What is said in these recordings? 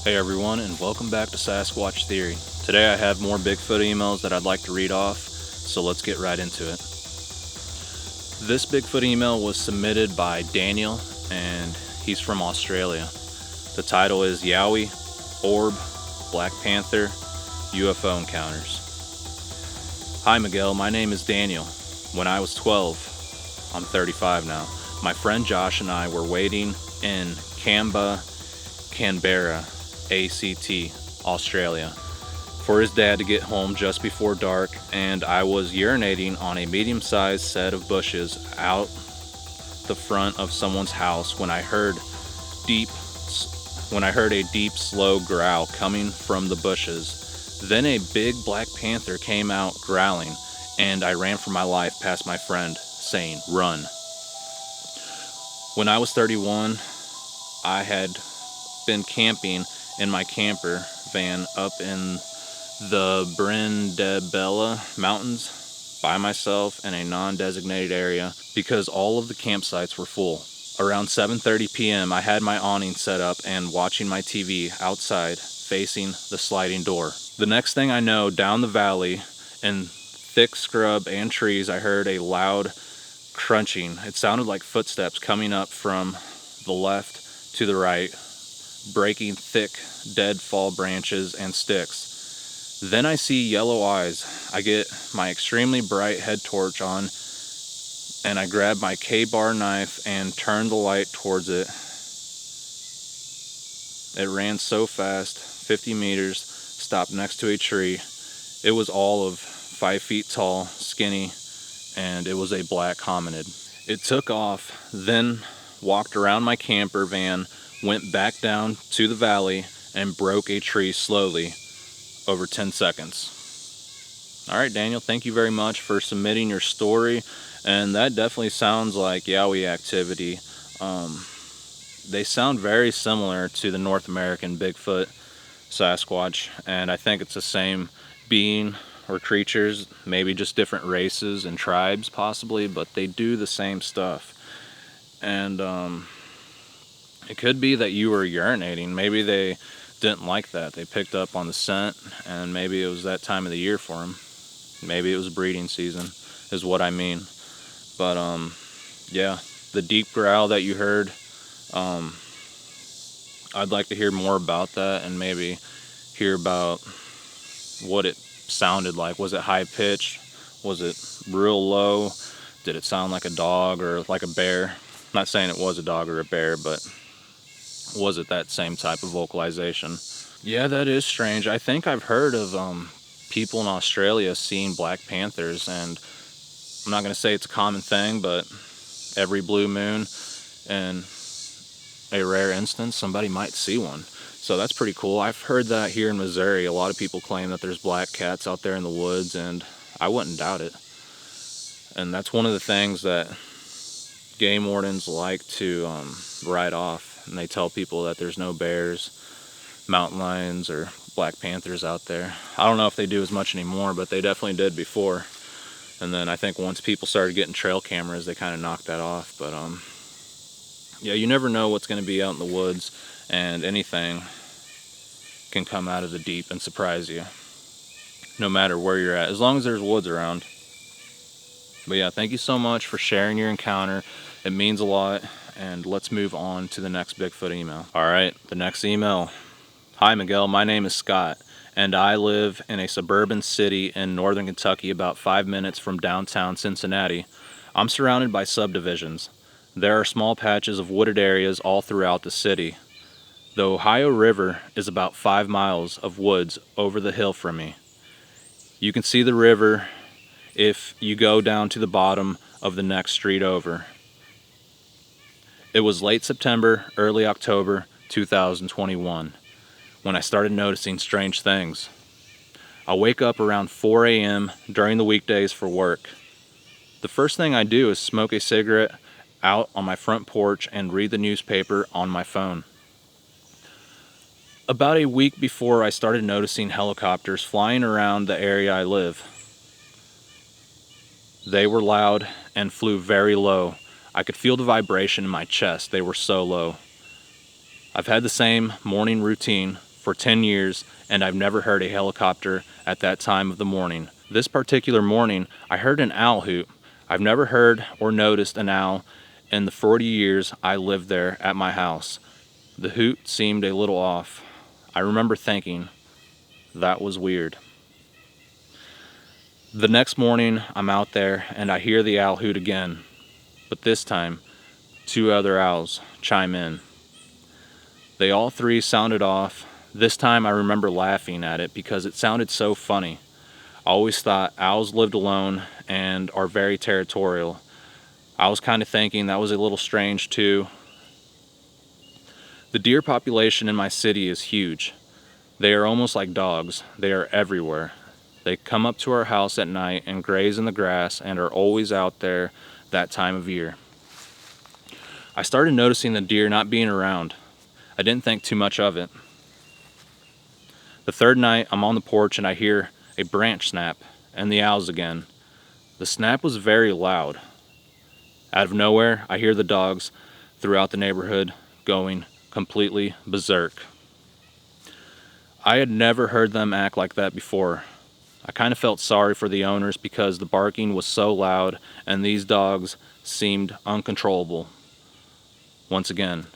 Hey everyone, and welcome back to Sasquatch Theory. Today I have more Bigfoot emails that I'd like to read off, so let's get right into it. This Bigfoot email was submitted by Daniel, and he's from Australia. The title is Yowie, Orb, Black Panther, UFO Encounters. Hi Miguel, my name is Daniel. When I was 12, I'm 35 now, my friend Josh and I were waiting in Canberra, ACT, Australia, for his dad to get home just before dark, and I was urinating on a medium-sized set of bushes out the front of someone's house when I heard a deep, slow growl coming from the bushes. Then a big black panther came out growling, and I ran for my life past my friend, saying, "Run." When I was 31, I had been camping in my camper van up in the Brindabella Mountains by myself in a non-designated area because all of the campsites were full. Around 7:30 p.m. I had my awning set up and watching my TV outside facing the sliding door. The next thing I know, down the valley in thick scrub and trees, I heard a loud crunching. It sounded like footsteps coming up from the left to the right, breaking thick deadfall branches and sticks. Then I see yellow eyes. I get my extremely bright head torch on and I grab my K-bar knife and turn the light towards it. It ran so fast, 50 meters, stopped next to a tree. It was all of 5 feet tall, skinny, and it was a black hominid. It took off, then walked around my camper van, went back down to the valley, and broke a tree slowly over 10 seconds. All right, Daniel, thank you very much for submitting your story, and that definitely sounds like Yowie activity. They sound very similar to the North American Bigfoot, Sasquatch, and I think it's the same being or creatures, maybe just different races and tribes possibly, but they do the same stuff. And it could be that you were urinating. Maybe they didn't like that. They picked up on the scent, and maybe it was that time of the year for them. Maybe it was breeding season, is what I mean. But yeah, the deep growl that you heard, I'd like to hear more about that and maybe hear about what it sounded like. Was it high pitched? Was it real low? Did it sound like a dog or like a bear? I'm not saying it was a dog or a bear, but was it that same type of vocalization? Yeah, that is strange. I think I've heard of people in Australia seeing black panthers, and I'm not going to say it's a common thing, but every blue moon and a rare instance, somebody might see one. So that's pretty cool. I've heard that here in Missouri. A lot of people claim that there's black cats out there in the woods, and I wouldn't doubt it. And that's one of the things that game wardens like to write off. And they tell people that there's no bears, mountain lions, or black panthers out there. I don't know if they do as much anymore, but they definitely did before. And then I think once people started getting trail cameras, they kind of knocked that off. But yeah, you never know what's going to be out in the woods, and anything can come out of the deep and surprise you, no matter where you're at, as long as there's woods around. But yeah, thank you so much for sharing your encounter. It means a lot, and let's move on to the next Bigfoot email. All right, the next email. Hi Miguel, my name is Scott, and I live in a suburban city in northern Kentucky about 5 minutes from downtown Cincinnati. I'm surrounded by subdivisions. There are small patches of wooded areas all throughout the city. The Ohio River is about 5 miles of woods over the hill from me. You can see the river if you go down to the bottom of the next street over. It was late September, early October 2021 when I started noticing strange things. I wake up around 4 a.m. during the weekdays for work. The first thing I do is smoke a cigarette out on my front porch and read the newspaper on my phone. About a week before, I started noticing helicopters flying around the area I live. They were loud and flew very low. I could feel the vibration in my chest. They were so low. I've had the same morning routine for 10 years, and I've never heard a helicopter at that time of the morning. This particular morning, I heard an owl hoot. I've never heard or noticed an owl in the 40 years I lived there at my house. The hoot seemed a little off. I remember thinking, that was weird. The next morning, I'm out there and I hear the owl hoot again, but this time, 2 other owls chime in. They all 3 sounded off. This time I remember laughing at it because it sounded so funny. I always thought owls lived alone and are very territorial. I was kind of thinking that was a little strange too. The deer population in my city is huge. They are almost like dogs. They are everywhere. They come up to our house at night and graze in the grass and are always out there that time of year. I started noticing the deer not being around. I didn't think too much of it. The third night, I'm on the porch and I hear a branch snap and the owls again. The snap was very loud. Out of nowhere, I hear the dogs throughout the neighborhood going completely berserk. I had never heard them act like that before. I kind of felt sorry for the owners because the barking was so loud and these dogs seemed uncontrollable. Once again,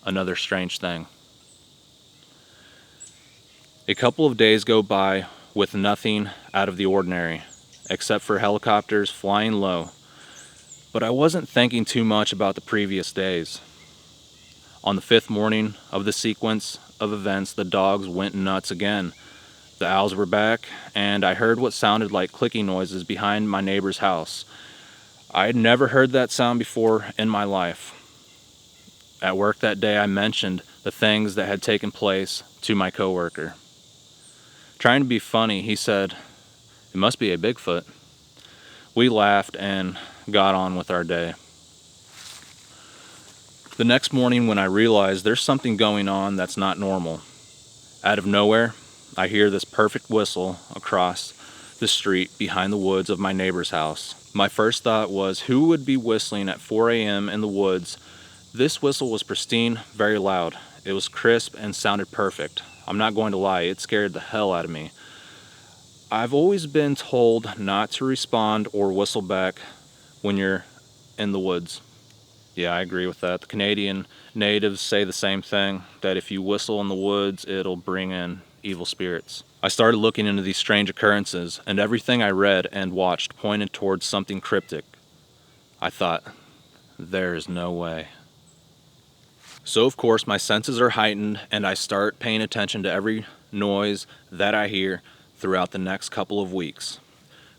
another strange thing. A couple of days go by with nothing out of the ordinary, except for helicopters flying low. But I wasn't thinking too much about the previous days. On the 5th morning of the sequence of events, the dogs went nuts again. The owls were back, and I heard what sounded like clicking noises behind my neighbor's house. I had never heard that sound before in my life. At work that day, I mentioned the things that had taken place to my coworker. Trying to be funny, he said, "It must be a Bigfoot." We laughed and got on with our day. The next morning when I realized there's something going on that's not normal, out of nowhere, I hear this perfect whistle across the street behind the woods of my neighbor's house. My first thought was, who would be whistling at 4 a.m. in the woods? This whistle was pristine, very loud. It was crisp and sounded perfect. I'm not going to lie, it scared the hell out of me. I've always been told not to respond or whistle back when you're in the woods. Yeah, I agree with that. The Canadian natives say the same thing, that if you whistle in the woods, it'll bring in evil spirits. I started looking into these strange occurrences, and everything I read and watched pointed towards something cryptic. I thought, there is no way. So of course my senses are heightened and I start paying attention to every noise that I hear throughout the next couple of weeks.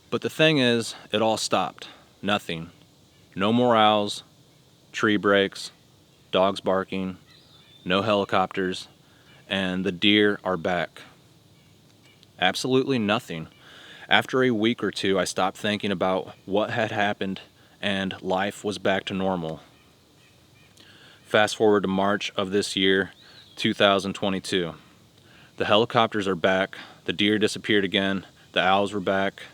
But the thing is, it all stopped. Nothing. No more owls, tree breaks, dogs barking, no helicopters, and the deer are back. Absolutely nothing. After a week or two, I stopped thinking about what had happened and life was back to normal. Fast forward to March of this year, 2022. The helicopters are back, the deer disappeared again, the owls were back,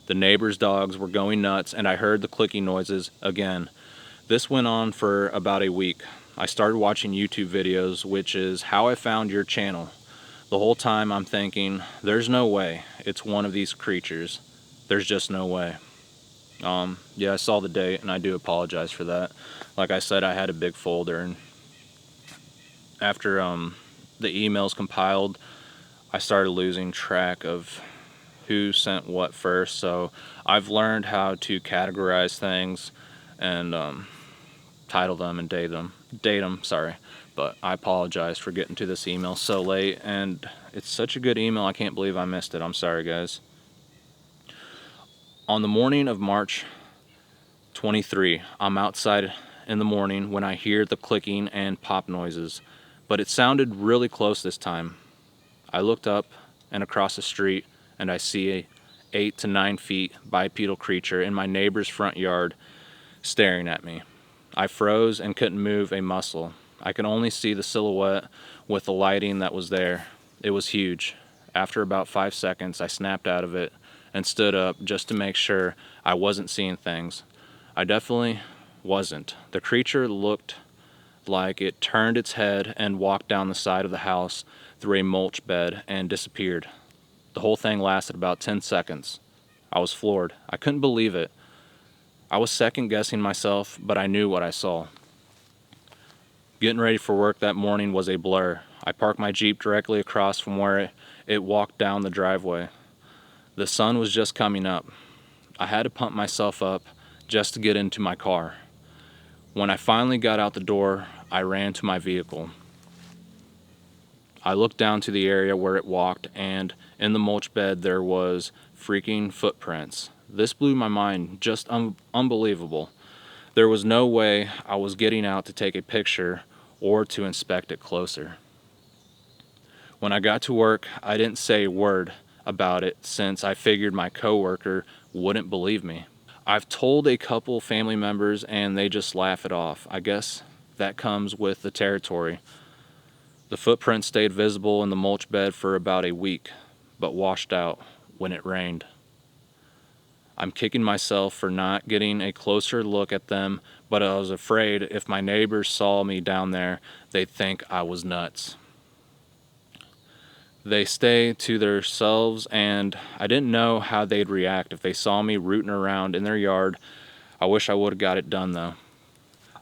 the neighbors' dogs were going nuts, and I heard the clicking noises again. This went on for about a week. I started watching YouTube videos, which is how I found your channel. The whole time I'm thinking, there's no way it's one of these creatures. There's just no way. Yeah, I saw the date and I do apologize for that. Like I said, I had a big folder, and after the emails compiled, I started losing track of who sent what first. So I've learned how to categorize things and title them and date them, sorry. But I apologize for getting to this email so late, and it's such a good email, I can't believe I missed it. I'm sorry, guys. On the morning of March 23, I'm outside in the morning when I hear the clicking and pop noises, but it sounded really close this time. I looked up and across the street and I see a 8 to 9 feet bipedal creature in my neighbor's front yard staring at me. I froze and couldn't move a muscle. I could only see the silhouette with the lighting that was there. It was huge. After about 5 seconds, I snapped out of it and stood up just to make sure I wasn't seeing things. I definitely wasn't. The creature looked like it turned its head and walked down the side of the house through a mulch bed and disappeared. The whole thing lasted about 10 seconds. I was floored. I couldn't believe it. I was second guessing myself, but I knew what I saw. Getting ready for work that morning was a blur. I parked my Jeep directly across from where it walked down the driveway. The sun was just coming up. I had to pump myself up just to get into my car. When I finally got out the door, I ran to my vehicle. I looked down to the area where it walked, and in the mulch bed there was freaking footprints. This blew my mind, just unbelievable. There was no way I was getting out to take a picture or to inspect it closer. When I got to work, I didn't say a word about it since I figured my coworker wouldn't believe me. I've told a couple family members and they just laugh it off. I guess that comes with the territory. The footprints stayed visible in the mulch bed for about a week, but washed out when it rained. I'm kicking myself for not getting a closer look at them, but I was afraid if my neighbors saw me down there, they'd think I was nuts. They stay to themselves, and I didn't know how they'd react if they saw me rooting around in their yard. I wish I would have got it done, though.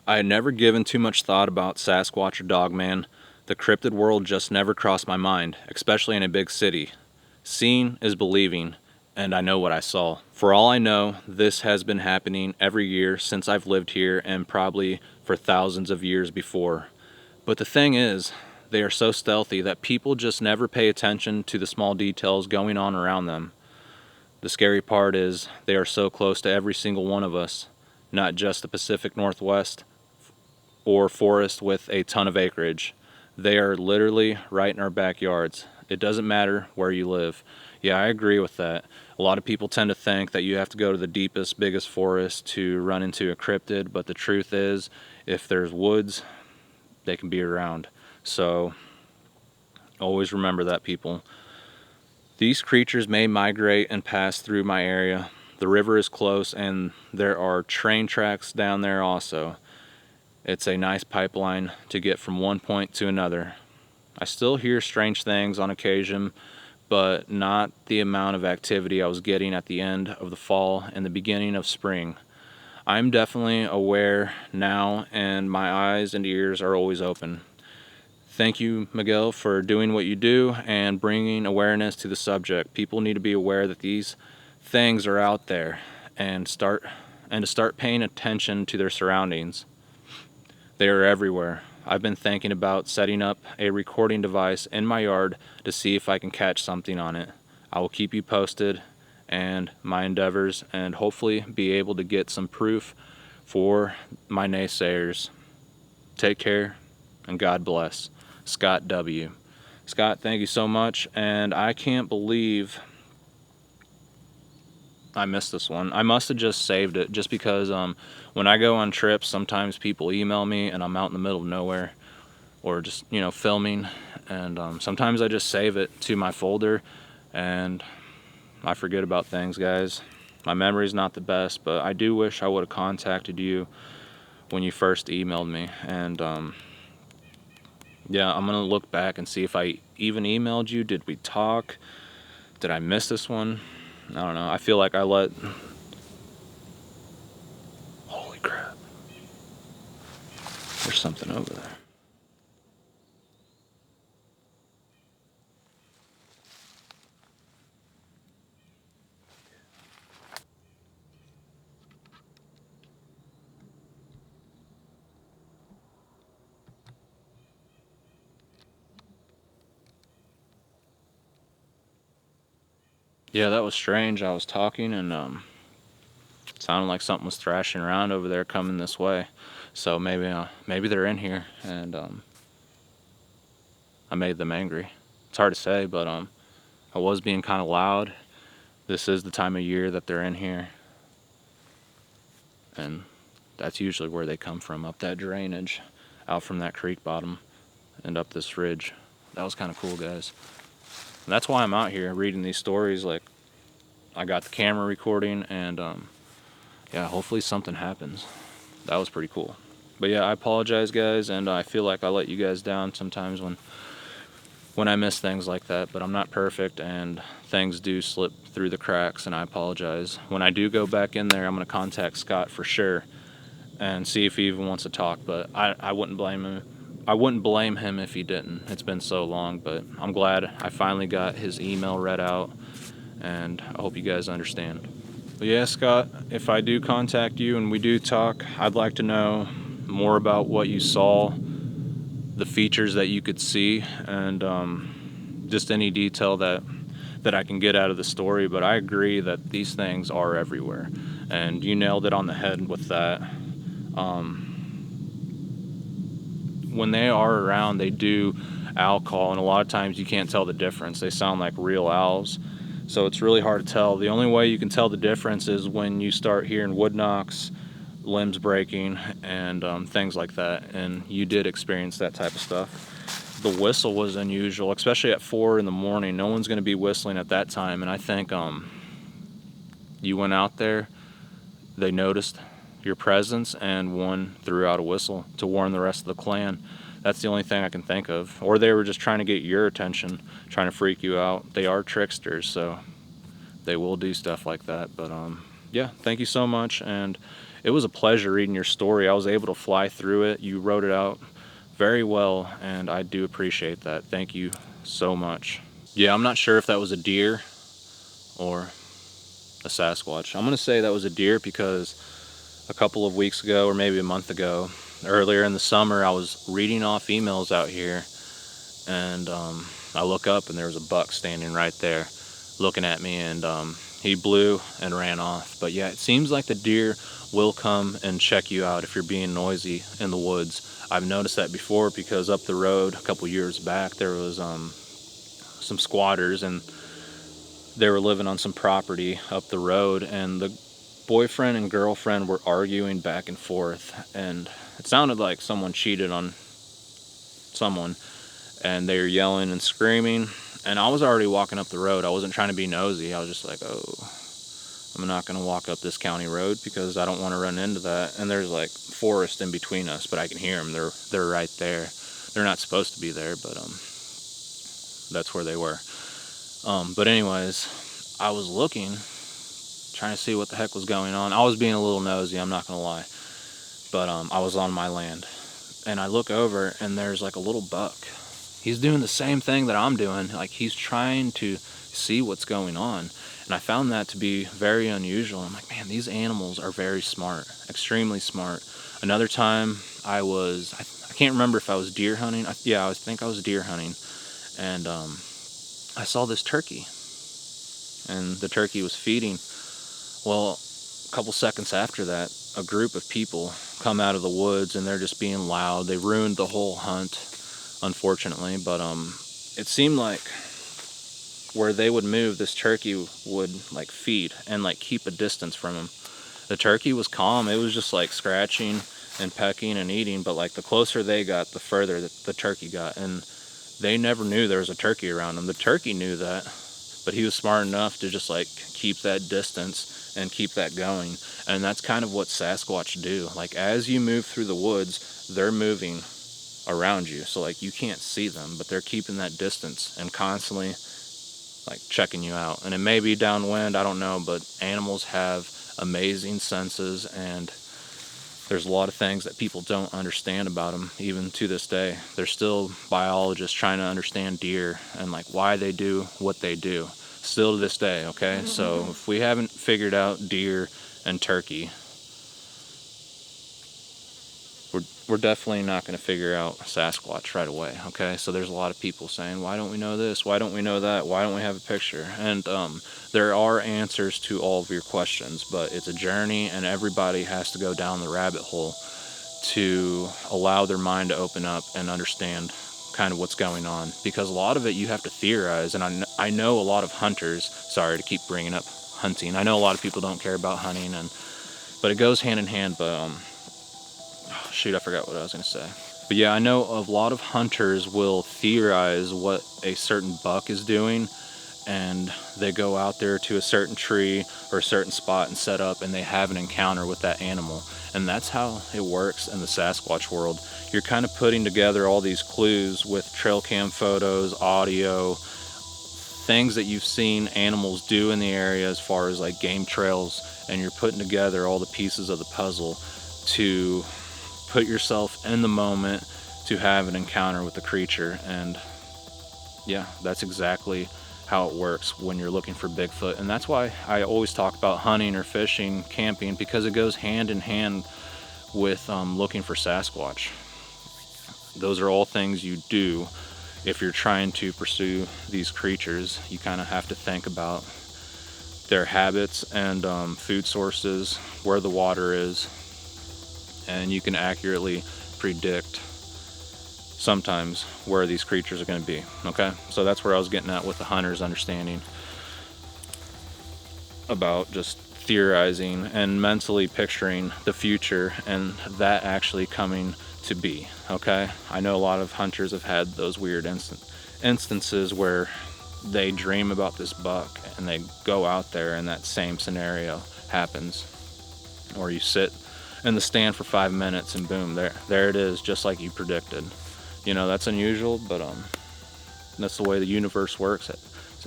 I had never given too much thought about Sasquatch or Dogman. The cryptid world just never crossed my mind, especially in a big city. Seeing is believing, and I know what I saw. For all I know, this has been happening every year since I've lived here and probably for thousands of years before. But the thing is, they are so stealthy that people just never pay attention to the small details going on around them. The scary part is they are so close to every single one of us, not just the Pacific Northwest or forest with a ton of acreage. They are literally right in our backyards. It doesn't matter where you live. Yeah, I agree with that. A lot of people tend to think that you have to go to the deepest, biggest forest to run into a cryptid, but the truth is, if there's woods, they can be around. So always remember that, people. These creatures may migrate and pass through my area. The river is close and there are train tracks down there also. It's a nice pipeline to get from one point to another. I still hear strange things on occasion, but not the amount of activity I was getting at the end of the fall and the beginning of spring. I'm definitely aware now, and my eyes and ears are always open. Thank you, Miguel, for doing what you do and bringing awareness to the subject. People need to be aware that these things are out there and to start paying attention to their surroundings. They are everywhere. I've been thinking about setting up a recording device in my yard to see if I can catch something on it. I will keep you posted and my endeavors and hopefully be able to get some proof for my naysayers. Take care and God bless. Scott W. Scott, thank you so much, and I can't believe I missed this one. I must have just saved it just because when I go on trips, sometimes people email me and I'm out in the middle of nowhere or just, filming, and sometimes I just save it to my folder and I forget about things, guys. My memory's not the best, but I do wish I would have contacted you when you first emailed me, and yeah, I'm gonna look back and see if I even emailed you. Did we talk? Did I miss this one? I don't know. I feel like I let... Holy crap. There's something over there. Yeah, that was strange. I was talking and it sounded like something was thrashing around over there coming this way. So maybe they're in here and I made them angry. It's hard to say, but I was being kind of loud. This is the time of year that they're in here, and that's usually where they come from, up that drainage, out from that creek bottom and up this ridge. That was kind of cool, guys. And that's why I'm out here reading these stories. Like, I got the camera recording, and yeah, hopefully something happens. That was pretty cool. But But yeah, I apologize, guys, and I feel like I let you guys down sometimes when I miss things like that, but I'm not perfect, and things do slip through the cracks, and I apologize. When I do go back in there, I'm going to contact Scott for sure and see if he even wants to talk, but I wouldn't blame him. I wouldn't blame him if he didn't. It's been so long, but I'm glad I finally got his email read out, and I hope you guys understand. But yeah, Scott, if I do contact you and we do talk, I'd like to know more about what you saw, the features that you could see, and just any detail that I can get out of the story. But I agree that these things are everywhere, and you nailed it on the head with that. When they are around, they do owl call, and a lot of times you can't tell the difference. They sound like real owls, so it's really hard to tell. The only way you can tell the difference is when you start hearing wood knocks, limbs breaking, and things like that, and you did experience that type of stuff. The whistle was unusual, especially at 4 in the morning. No one's going to be whistling at that time, and I think you went out there, they noticed your presence, and one threw out a whistle to warn the rest of the clan. That's the only thing I can think of. Or they were just trying to get your attention, trying to freak you out. They are tricksters, so they will do stuff like that. But yeah, thank you so much, and it was a pleasure reading your story. I was able to fly through it. You wrote it out very well, and I do appreciate that. Thank you so much. Yeah, I'm not sure if that was a deer or a Sasquatch. I'm going to say that was a deer because a couple of weeks ago, or maybe a month ago, earlier in the summer, I was reading off emails out here, and I look up and there was a buck standing right there looking at me, and he blew and ran off. But yeah, it seems like the deer will come and check you out if you're being noisy in the woods. I've noticed that before because up the road a couple years back there was some squatters, and they were living on some property up the road, and the boyfriend and girlfriend were arguing back and forth, and it sounded like someone cheated on someone, and they were yelling and screaming, and I was already walking up the road. I wasn't trying to be nosy. I was just like, oh, I'm not going to walk up this county road because I don't want to run into that, and there's like forest in between us, but I can hear them. They're right there. They're not supposed to be there, but that's where they were. But anyways, I was looking, trying to see what the heck was going on. I was being a little nosy, I'm not gonna lie, but I was on my land, and I look over and there's like a little buck. He's doing the same thing that I'm doing, like he's trying to see what's going on, and I found that to be very unusual. I'm like, man, these animals are very smart, extremely smart. Another time I can't remember if I was deer hunting. I think I was deer hunting, and I saw this turkey, and the turkey was feeding. Well, a couple seconds after that, a group of people come out of the woods, and they're just being loud. They ruined the whole hunt, unfortunately, but it seemed like where they would move, this turkey would like feed and like keep a distance from him. The turkey was calm. It was just like scratching and pecking and eating, but like the closer they got, the further the turkey got, and they never knew there was a turkey around them. The turkey knew that, but he was smart enough to just like keep that distance and keep that going. And that's kind of what Sasquatch do. Like as you move through the woods, they're moving around you, so like you can't see them, but they're keeping that distance and constantly like checking you out. And it may be downwind, I don't know, but animals have amazing senses, and there's a lot of things that people don't understand about them even to this day. There's still biologists trying to understand deer and like why they do what they do still to this day. Okay, so if we haven't figured out deer and turkey, we're definitely not going to figure out Sasquatch right away. Okay, so there's a lot of people saying, why don't we know this, why don't we know that, why don't we have a picture? And there are answers to all of your questions, but it's a journey, and everybody has to go down the rabbit hole to allow their mind to open up and understand kind of what's going on, because a lot of it you have to theorize. And I know a lot of hunters, sorry to keep bringing up hunting, I know a lot of people don't care about hunting, but it goes hand in hand. But shoot, I forgot what I was going to say. But yeah, I know a lot of hunters will theorize what a certain buck is doing, and they go out there to a certain tree or a certain spot and set up, and they have an encounter with that animal. And that's how it works in the Sasquatch world. You're kind of putting together all these clues with trail cam photos, audio, things that you've seen animals do in the area as far as like game trails, and you're putting together all the pieces of the puzzle to put yourself in the moment to have an encounter with the creature. And yeah, that's exactly how it works when you're looking for Bigfoot. And that's why I always talk about hunting or fishing, camping, because it goes hand in hand with looking for Sasquatch. Those are all things you do if you're trying to pursue these creatures. You kind of have to think about their habits and food sources, where the water is, and you can accurately predict sometimes where these creatures are going to be. Okay, so that's where I was getting at with the hunter's understanding about just theorizing and mentally picturing the future and that actually coming to be. Okay, I know a lot of hunters have had those weird instances where they dream about this buck and they go out there and that same scenario happens, or you sit in the stand for 5 minutes and boom, there it is, just like you predicted. You know, that's unusual, but that's the way the universe works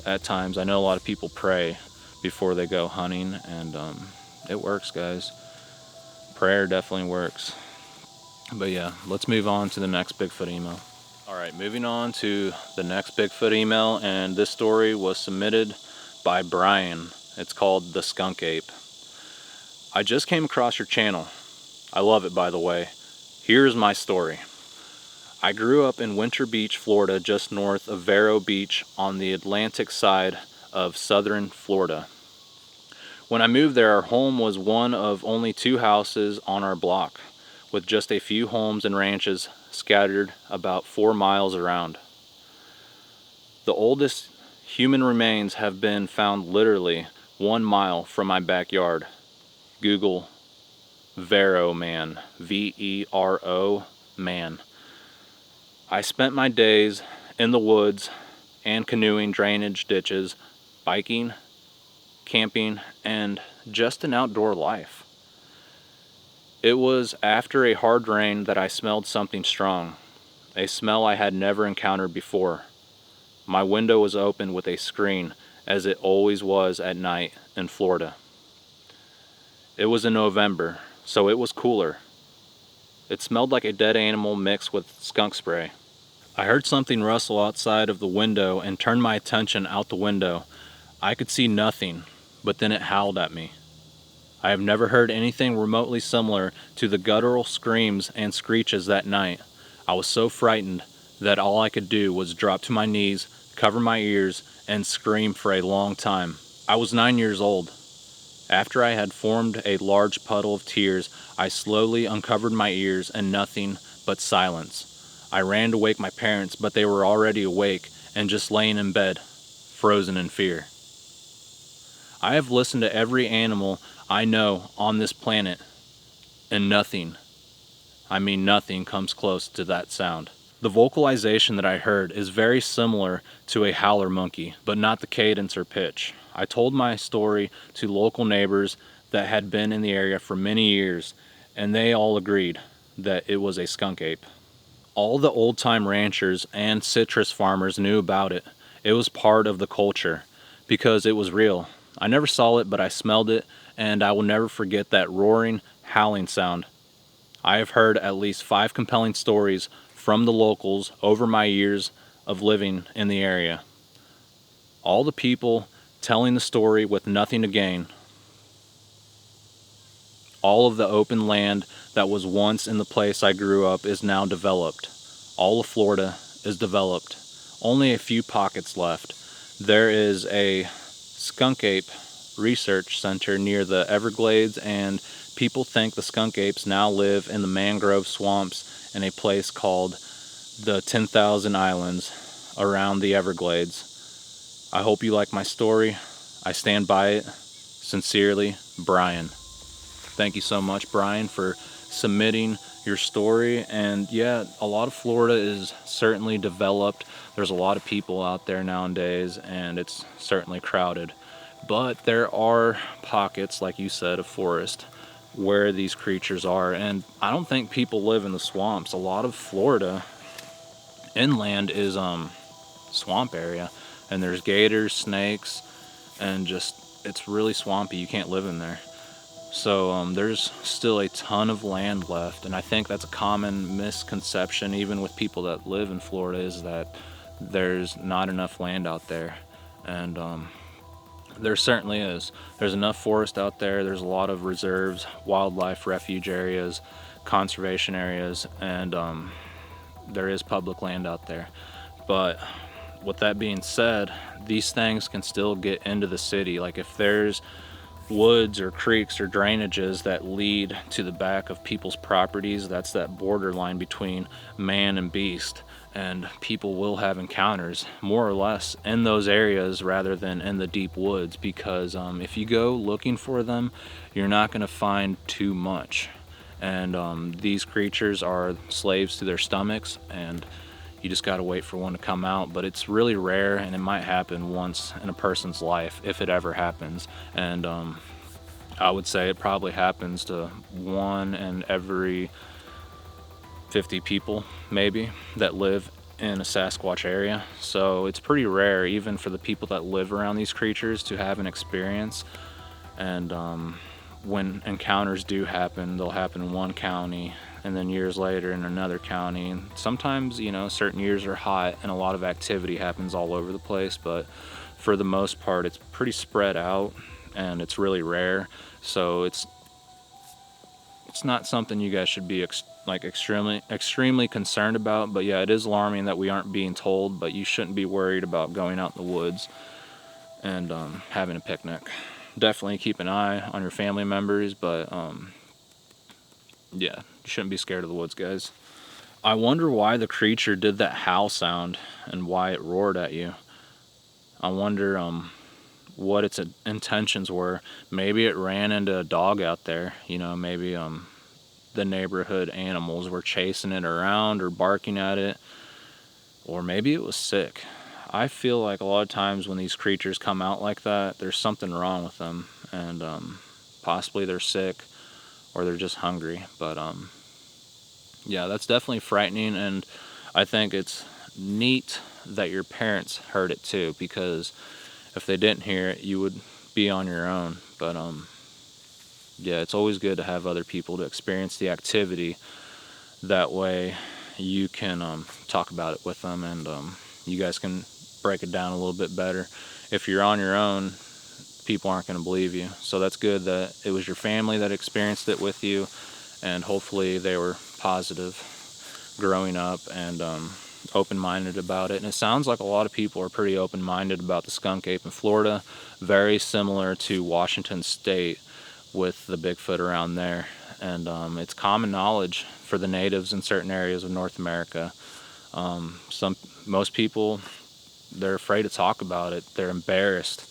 at times. I know a lot of people pray before they go hunting, and it works, guys. Prayer definitely works. But yeah, let's move on to the next Bigfoot email. Alright, moving on to the next Bigfoot email, and this story was submitted by Brian. It's called The Skunk Ape. I just came across your channel. I love it, by the way. Here's my story. I grew up in Winter Beach, Florida, just north of Vero Beach on the Atlantic side of southern Florida. When I moved there, our home was one of only 2 houses on our block, with just a few homes and ranches scattered about 4 miles around. The oldest human remains have been found literally 1 mile from my backyard. Google Vero Man, V-E-R-O man. I spent my days in the woods and canoeing drainage ditches, biking, camping, and just an outdoor life. It was after a hard rain that I smelled something strong, a smell I had never encountered before. My window was open with a screen, as it always was at night in Florida. It was in November, so it was cooler. It smelled like a dead animal mixed with skunk spray. I heard something rustle outside of the window and turned my attention out the window. I could see nothing, but then it howled at me. I have never heard anything remotely similar to the guttural screams and screeches that night. I was so frightened that all I could do was drop to my knees, cover my ears, and scream for a long time. I was 9 years old. After I had formed a large puddle of tears, I slowly uncovered my ears and nothing but silence. I ran to wake my parents, but they were already awake and just laying in bed, frozen in fear. I have listened to every animal I know on this planet, and nothing, I mean nothing, comes close to that sound. The vocalization that I heard is very similar to a howler monkey, but not the cadence or pitch. I told my story to local neighbors that had been in the area for many years, and they all agreed that it was a skunk ape. All the old-time ranchers and citrus farmers knew about it. It was part of the culture because it was real. I never saw it, but I smelled it, and I will never forget that roaring, howling sound. I have heard at least 5 compelling stories from the locals over my years of living in the area. All the people telling the story with nothing to gain. All of the open land that was once in the place I grew up is now developed. All of Florida is developed. Only a few pockets left. There is a skunk ape research center near the Everglades, and people think the skunk apes now live in the mangrove swamps in a place called the 10,000 Islands around the Everglades. I hope you like my story. I stand by it. Sincerely, Brian. Thank you so much, Brian, for submitting your story. And yeah, a lot of Florida is certainly developed. There's a lot of people out there nowadays, and it's certainly crowded. But there are pockets, like you said, of forest where these creatures are. And I don't think people live in the swamps. A lot of Florida inland is swamp area, and there's gators, snakes, and just it's really swampy. You can't live in there. So there's still a ton of land left, and I think that's a common misconception even with people that live in Florida, is that there's not enough land out there. And there certainly is. There's enough forest out there. There's a lot of reserves, wildlife refuge areas, conservation areas, and there is public land out there. But with that being said, these things can still get into the city. Like if there's woods or creeks or drainages that lead to the back of people's properties, that's that borderline between man and beast, and people will have encounters more or less in those areas rather than in the deep woods, because if you go looking for them, you're not going to find too much. And these creatures are slaves to their stomachs, and you just got to wait for one to come out. But it's really rare, and it might happen once in a person's life, if it ever happens. And I would say it probably happens to 1 in every 50 people, maybe, that live in a Sasquatch area. So it's pretty rare, even for the people that live around these creatures, to have an experience. And when encounters do happen, they'll happen in one county, and then years later in another county. And sometimes, you know, certain years are hot and a lot of activity happens all over the place, but for the most part it's pretty spread out, and it's really rare. So it's not something you guys should be extremely concerned about. But yeah, it is alarming that we aren't being told, but you shouldn't be worried about going out in the woods and having a picnic. Definitely keep an eye on your family members, but yeah, you shouldn't be scared of the woods, guys. I wonder why the creature did that howl sound and why it roared at you. I wonder what its intentions were. Maybe it ran into a dog out there. You know, maybe the neighborhood animals were chasing it around or barking at it. Or maybe it was sick. I feel like a lot of times when these creatures come out like that, there's something wrong with them, and possibly they're sick or they're just hungry. But yeah, that's definitely frightening, and I think it's neat that your parents heard it too, because if they didn't hear it, you would be on your own. But yeah, it's always good to have other people to experience the activity. That way you can talk about it with them, and you guys can break it down a little bit better. If you're on your own, people aren't going to believe you. So that's good that it was your family that experienced it with you, and hopefully they were positive growing up and open-minded about it. And it sounds like a lot of people are pretty open-minded about the skunk ape in Florida, very similar to Washington State with the Bigfoot around there. And it's common knowledge for the natives in certain areas of North America. Most people, they're afraid to talk about it. They're embarrassed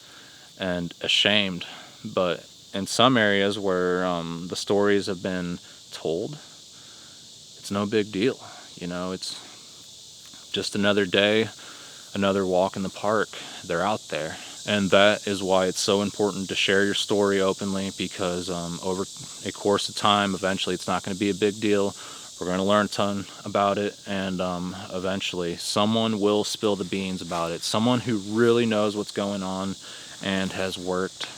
and ashamed. But in some areas where the stories have been told, it's no big deal. You know, it's just another day, another walk in the park. They're out there. And that is why it's so important to share your story openly, because over a course of time, eventually it's not going to be a big deal. We're going to learn a ton about it, and eventually someone will spill the beans about it. Someone who really knows what's going on and has worked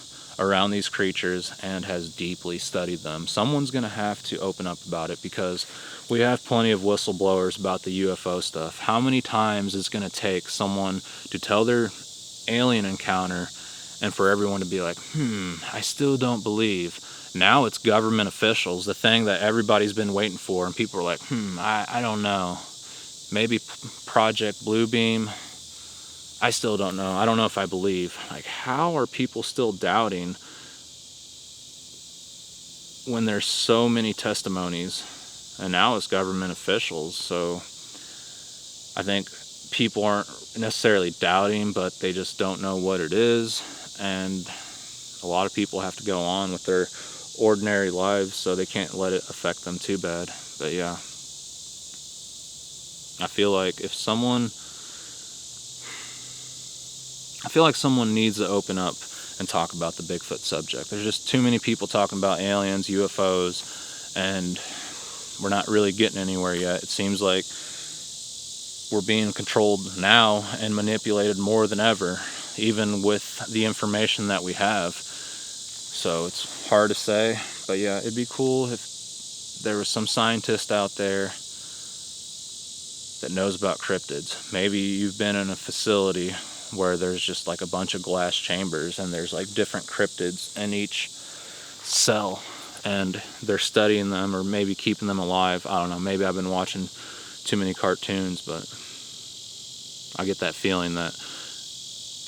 around these creatures and has deeply studied them. Someone's going to have to open up about it, because we have plenty of whistleblowers about the UFO stuff. How many times is it going to take someone to tell their alien encounter and for everyone to be like, I still don't believe? Now it's government officials, the thing that everybody's been waiting for, and people are like, I don't know. Maybe Project Bluebeam. I still don't know. I don't know if I believe. Like, how are people still doubting when there's so many testimonies? And now it's government officials. So I think people aren't necessarily doubting, but they just don't know what it is. And a lot of people have to go on with their ordinary lives, so they can't let it affect them too bad. But yeah, I feel like someone needs to open up and talk about the Bigfoot subject. There's just too many people talking about aliens, UFOs, and we're not really getting anywhere yet. It seems like we're being controlled now and manipulated more than ever, even with the information that we have. So it's hard to say, but yeah, it'd be cool if there was some scientist out there that knows about cryptids. Maybe you've been in a facility where there's just like a bunch of glass chambers and there's like different cryptids in each cell, and they're studying them or maybe keeping them alive. I don't know, maybe I've been watching too many cartoons, but I get that feeling that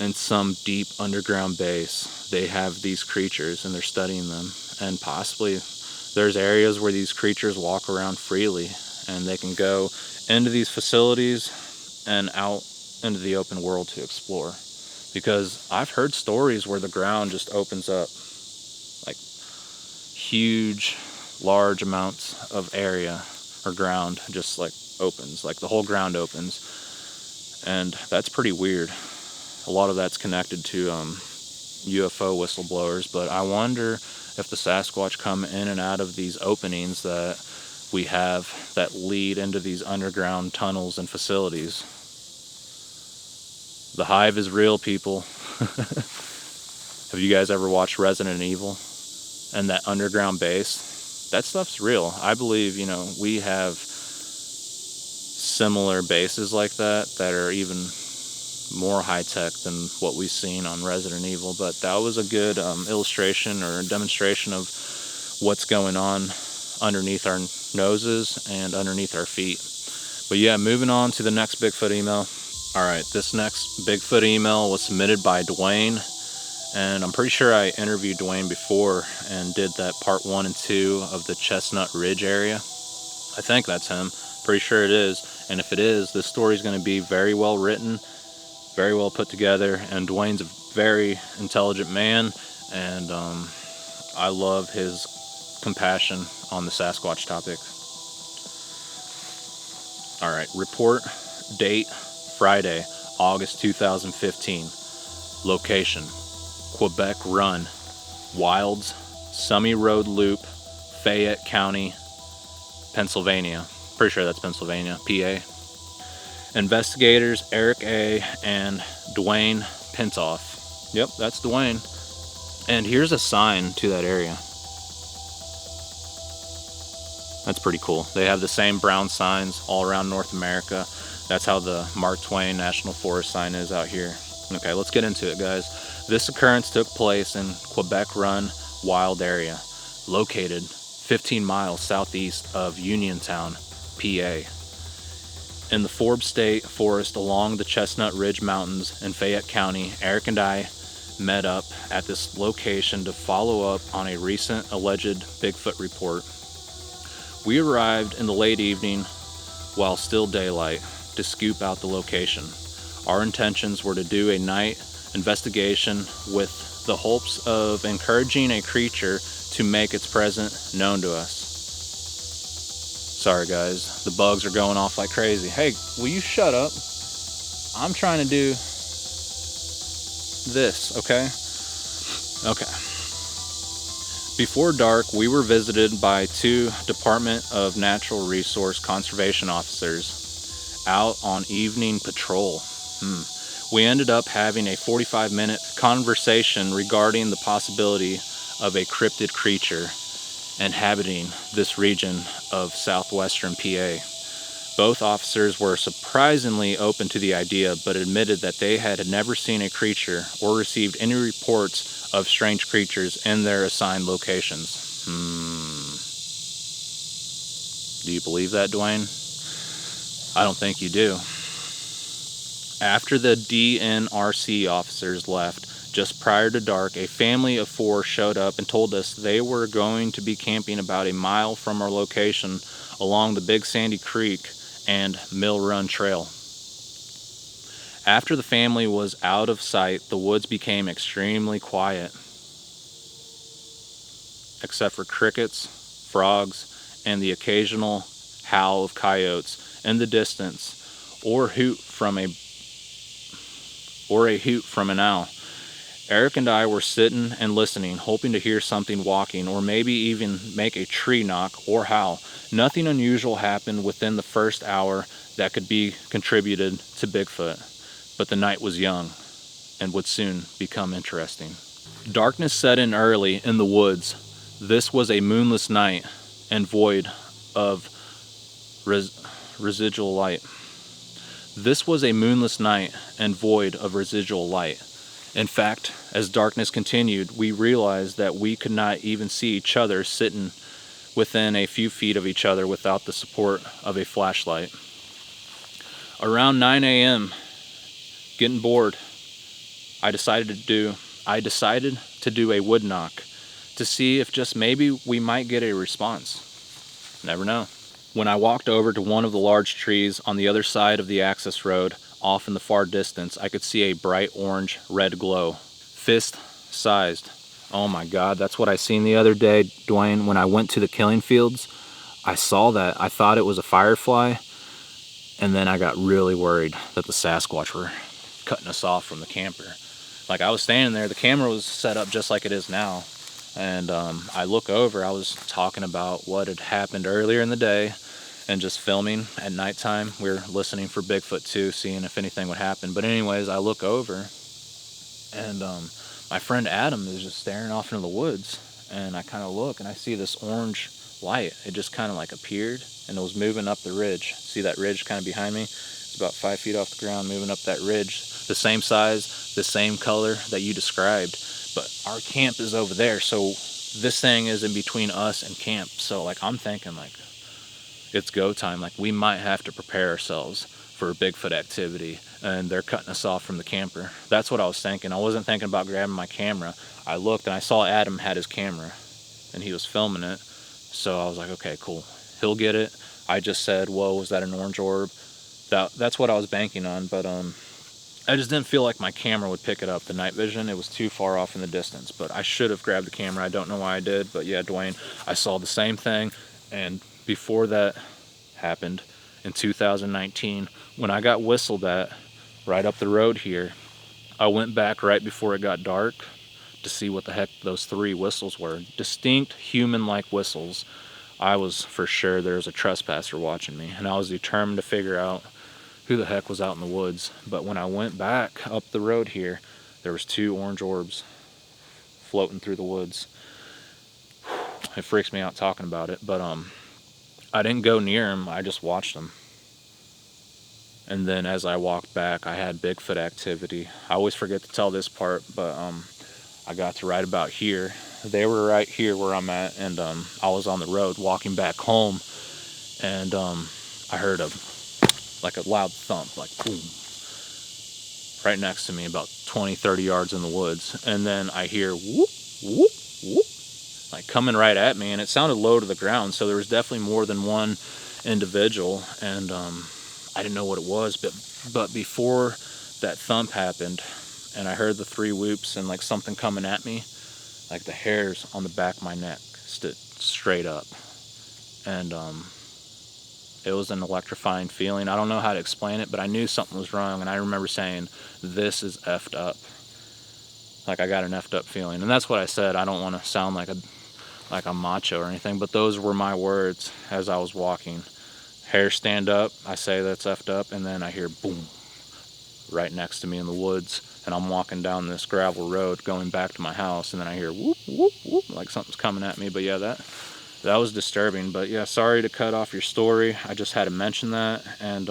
in some deep underground base they have these creatures and they're studying them, and possibly there's areas where these creatures walk around freely and they can go into these facilities and out into the open world to explore. Because I've heard stories where the ground just opens up, like huge, large amounts of area or ground just like opens, like the whole ground opens, and that's pretty weird. A lot of that's connected to UFO whistleblowers, but I wonder if the Sasquatch come in and out of these openings that we have that lead into these underground tunnels and facilities. The Hive is real, people. Have you guys ever watched Resident Evil and that underground base? That stuff's real. I believe, we have similar bases like that are even more high-tech than what we've seen on Resident Evil, but that was a good illustration or demonstration of what's going on underneath our noses and underneath our feet. But yeah, moving on to the next Bigfoot email. Alright, this next Bigfoot email was submitted by Dwayne, and I'm pretty sure I interviewed Dwayne before and did that part 1 and 2 of the Chestnut Ridge area. I think that's him. Pretty sure it is. And if it is, this story is going to be very well written, very well put together, and Dwayne's a very intelligent man, and I love his compassion on the Sasquatch topic. Alright, report, date, Friday, August 2015. Location, Quebec Run, Wilds, Summey Road Loop, Fayette County, Pennsylvania. Pretty sure that's Pennsylvania, PA. Investigators Eric A. and Dwayne Pintoff. Yep, that's Dwayne. And here's a sign to that area. That's pretty cool. They have the same brown signs all around North America. That's how the Mark Twain National Forest sign is out here. Okay, let's get into it, guys. This occurrence took place in Quebec Run Wild area, located 15 miles southeast of Uniontown, PA. In the Forbes State Forest along the Chestnut Ridge Mountains in Fayette County, Eric and I met up at this location to follow up on a recent alleged Bigfoot report. We arrived in the late evening while still daylight to scoop out the location. Our intentions were to do a night investigation with the hopes of encouraging a creature to make its presence known to us. Sorry guys, the bugs are going off like crazy. Hey, will you shut up? I'm trying to do this, okay? Okay. Before dark, we were visited by 2 Department of Natural Resource Conservation officers out on evening patrol. We ended up having a 45-minute conversation regarding the possibility of a cryptid creature inhabiting this region of southwestern PA. Both officers were surprisingly open to the idea, but admitted that they had never seen a creature or received any reports of strange creatures in their assigned locations. Do you believe that, Dwayne? I don't think you do. After the DNRC officers left, just prior to dark, a family of 4 showed up and told us they were going to be camping about a mile from our location along the Big Sandy Creek and Mill Run Trail. After the family was out of sight, the woods became extremely quiet, except for crickets, frogs, and the occasional howl of coyotes in the distance, or a hoot from an owl. Eric and I were sitting and listening, hoping to hear something walking, or maybe even make a tree knock or howl. Nothing unusual happened within the first hour that could be contributed to Bigfoot, but the night was young and would soon become interesting. Darkness set in early in the woods. This was a moonless night and void of residual light. This was a moonless night and void of residual light. In fact, as darkness continued, we realized that we could not even see each other sitting within a few feet of each other without the support of a flashlight. Around 9 a.m., getting bored, I decided to do a wood knock to see if just maybe we might get a response. Never know. When I walked over to one of the large trees on the other side of the access road, off in the far distance, I could see a bright orange-red glow, fist-sized. Oh my God, that's what I seen the other day, Dwayne, when I went to the killing fields. I saw that. I thought it was a firefly, and then I got really worried that the Sasquatch were cutting us off from the camper. Like, I was standing there, the camera was set up just like it is now, and I look over, I was talking about what had happened earlier in the day and just filming at nighttime. We were listening for Bigfoot too, seeing if anything would happen. But anyways, I look over, and my friend Adam is just staring off into the woods, and I kind of look and I see this orange light. It just kind of like appeared, and it was moving up the ridge. See that ridge kind of behind me? It's about 5 feet off the ground, moving up that ridge. The same size, the same color that you described, but our camp is over there, so this thing is in between us and camp. So like, I'm thinking like, it's go time. Like, we might have to prepare ourselves for a Bigfoot activity, and they're cutting us off from the camper. That's what I was thinking. I wasn't thinking about grabbing my camera. I looked and I saw Adam had his camera and he was filming it. So I was like, okay, cool. He'll get it. I just said, whoa, was that an orange orb? That's what I was banking on, but I just didn't feel like my camera would pick it up. The night vision, it was too far off in the distance, but I should have grabbed the camera. I don't know why I did, but yeah, Dwayne, I saw the same thing. And before that happened, in 2019, when I got whistled at right up the road here, I went back right before it got dark to see what the heck those 3 whistles were. Distinct human-like whistles. I was for sure there was a trespasser watching me, and I was determined to figure out who the heck was out in the woods. But when I went back up the road here, there was 2 orange orbs floating through the woods. It freaks me out talking about it, but I didn't go near them, I just watched them. And then as I walked back, I had Bigfoot activity. I always forget to tell this part, but I got to right about here. They were right here where I'm at, and I was on the road walking back home, and I heard a loud thump, like boom, right next to me, about 20-30 yards in the woods. And then I hear whoop, whoop, whoop, like coming right at me, and it sounded low to the ground, so there was definitely more than one individual, and I didn't know what it was, but before that thump happened and I heard the 3 whoops and like something coming at me, like the hairs on the back of my neck stood straight up, and it was an electrifying feeling. I don't know how to explain it, but I knew something was wrong, and I remember saying, this is effed up. Like, I got an effed up feeling, and that's what I said. I don't want to sound like a macho or anything, but those were my words as I was walking. Hair stand up, I say that's effed up, and then I hear boom right next to me in the woods, and I'm walking down this gravel road going back to my house, and then I hear whoop, whoop, whoop, like something's coming at me. But yeah, that was disturbing. But yeah, sorry to cut off your story. I just had to mention that, and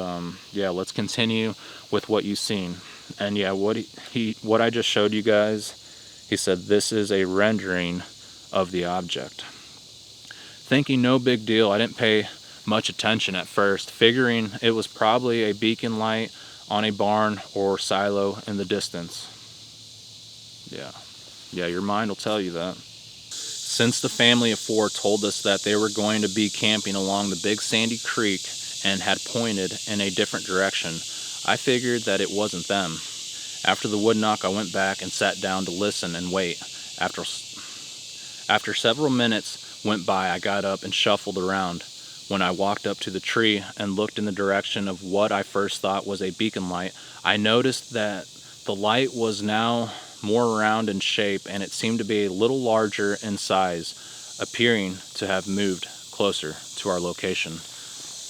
yeah, let's continue with what you've seen. And yeah, what I just showed you guys, he said this is a rendering of the object. Thinking no big deal, I didn't pay much attention at first, figuring it was probably a beacon light on a barn or silo in the distance. Yeah, your mind will tell you that. Since the family of 4 told us that they were going to be camping along the Big Sandy Creek and had pointed in a different direction, I figured that it wasn't them. After the wood knock, I went back and sat down to listen and wait. After several minutes went by, I got up and shuffled around. When I walked up to the tree and looked in the direction of what I first thought was a beacon light, I noticed that the light was now more round in shape, and it seemed to be a little larger in size, appearing to have moved closer to our location.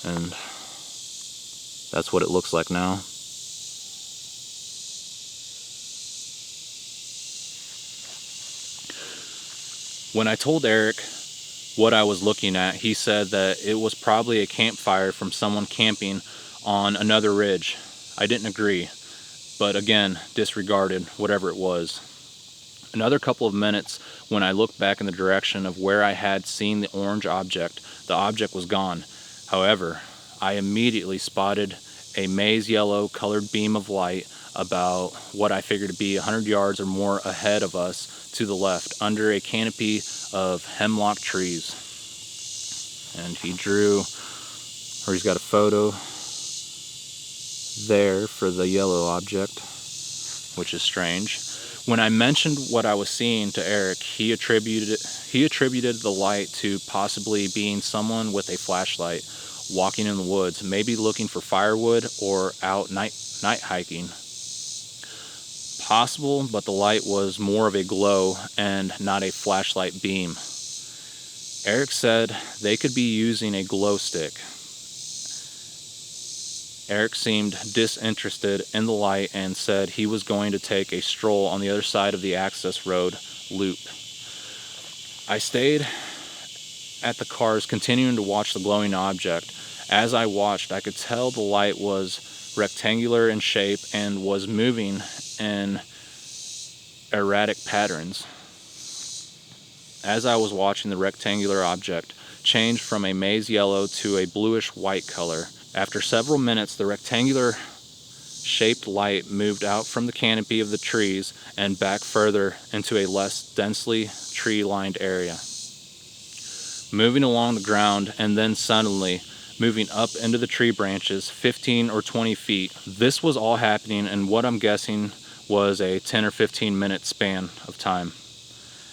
And that's what it looks like now. When I told Eric what I was looking at, he said that it was probably a campfire from someone camping on another ridge. I didn't agree, but again, disregarded whatever it was. Another couple of minutes, when I looked back in the direction of where I had seen the orange object, the object was gone. However, I immediately spotted a maize yellow colored beam of light about what I figured to be 100 yards or more ahead of us to the left, under a canopy of hemlock trees. And he drew, or he's got a photo there for the yellow object, which is strange. When I mentioned what I was seeing to Eric, he attributed the light to possibly being someone with a flashlight walking in the woods, maybe looking for firewood or out night hiking. Possible, but the light was more of a glow and not a flashlight beam. Eric said they could be using a glow stick. Eric seemed disinterested in the light and said he was going to take a stroll on the other side of the access road loop. I stayed at the cars, continuing to watch the glowing object. As I watched, I could tell the light was rectangular in shape and was moving in erratic patterns. As I was watching, the rectangular object changed from a maize yellow to a bluish white color. After several minutes, the rectangular shaped light moved out from the canopy of the trees and back further into a less densely tree-lined area, moving along the ground and then suddenly moving up into the tree branches 15 or 20 feet. This was all happening in what I'm guessing was a 10 or 15 minute span of time.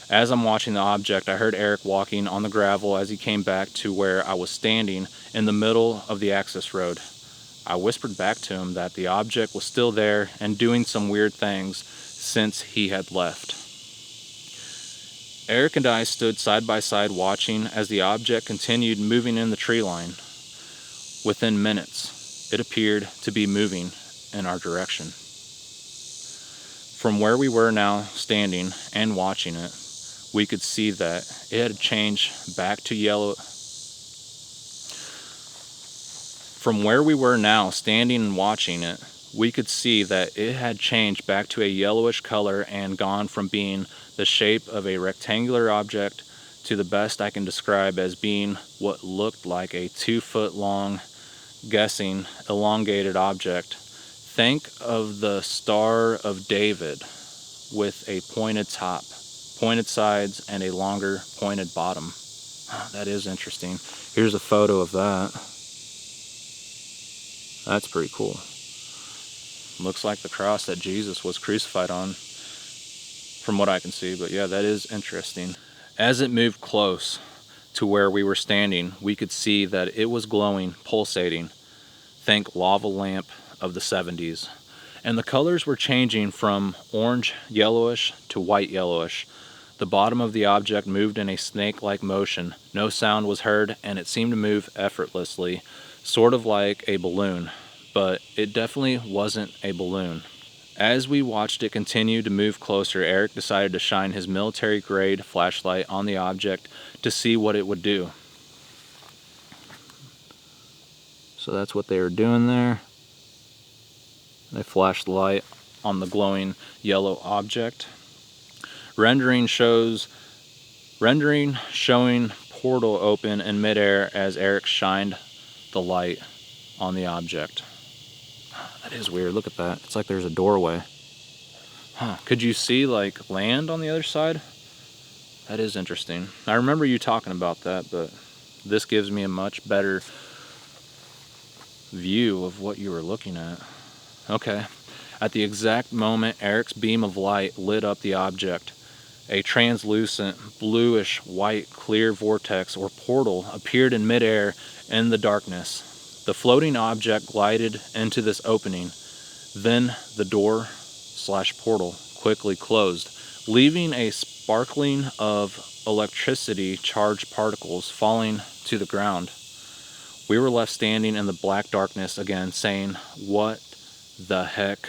As I'm watching the object, I heard Eric walking on the gravel as he came back to where I was standing in the middle of the access road. I whispered back to him that the object was still there and doing some weird things since he had left. Eric and I stood side by side watching as the object continued moving in the tree line. Within minutes, it appeared to be moving in our direction. From where we were now standing and watching it, we could see that it had changed back to yellow. From where we were now standing and watching it, we could see that it had changed back to a yellowish color and gone from being the shape of a rectangular object to the best I can describe as being what looked like a 2-foot long, guessing, elongated object. Think of the Star of David with a pointed top, pointed sides, and a longer pointed bottom. That is interesting. Here's a photo of that. That's pretty cool. Looks like the cross that Jesus was crucified on, from what I can see, but yeah, that is interesting. As it moved close to where we were standing, we could see that it was glowing, pulsating. Think lava lamp of the 70s. And the colors were changing from orange yellowish to white yellowish. The bottom of the object moved in a snake-like motion. No sound was heard, and it seemed to move effortlessly, sort of like a balloon, but it definitely wasn't a balloon. As we watched it continue to move closer, Eric decided to shine his military-grade flashlight on the object to see what it would do. So that's what they were doing there. They flashed the light on the glowing yellow object. Rendering showing portal open in midair as Eric shined the light on the object. That is weird. Look at that. It's like there's a doorway. Could you see like land on the other side? That is interesting. I remember you talking about that, but this gives me a much better view of what you were looking at. Okay. At the exact moment Eric's beam of light lit up the object, A translucent, bluish, white, clear vortex or portal appeared in midair in the darkness. The floating object glided into this opening. Then the door/portal quickly closed, leaving a sparkling of electricity charged particles falling to the ground. We were left standing in the black darkness again, saying, "What the heck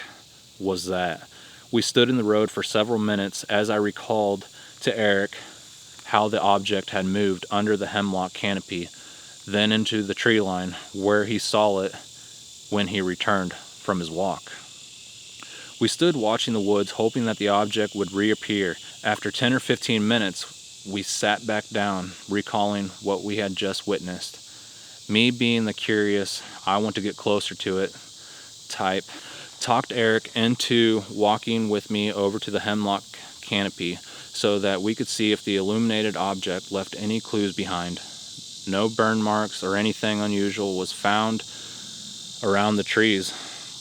was that?" We stood in the road for several minutes as I recalled to Eric how the object had moved under the hemlock canopy, then into the tree line where he saw it when he returned from his walk. We stood watching the woods, hoping that the object would reappear. After 10 or 15 minutes, we sat back down, recalling what we had just witnessed. Me being the curious, I want to get closer to it type, talked Eric into walking with me over to the hemlock canopy so that we could see if the illuminated object left any clues behind. No burn marks or anything unusual was found around the trees.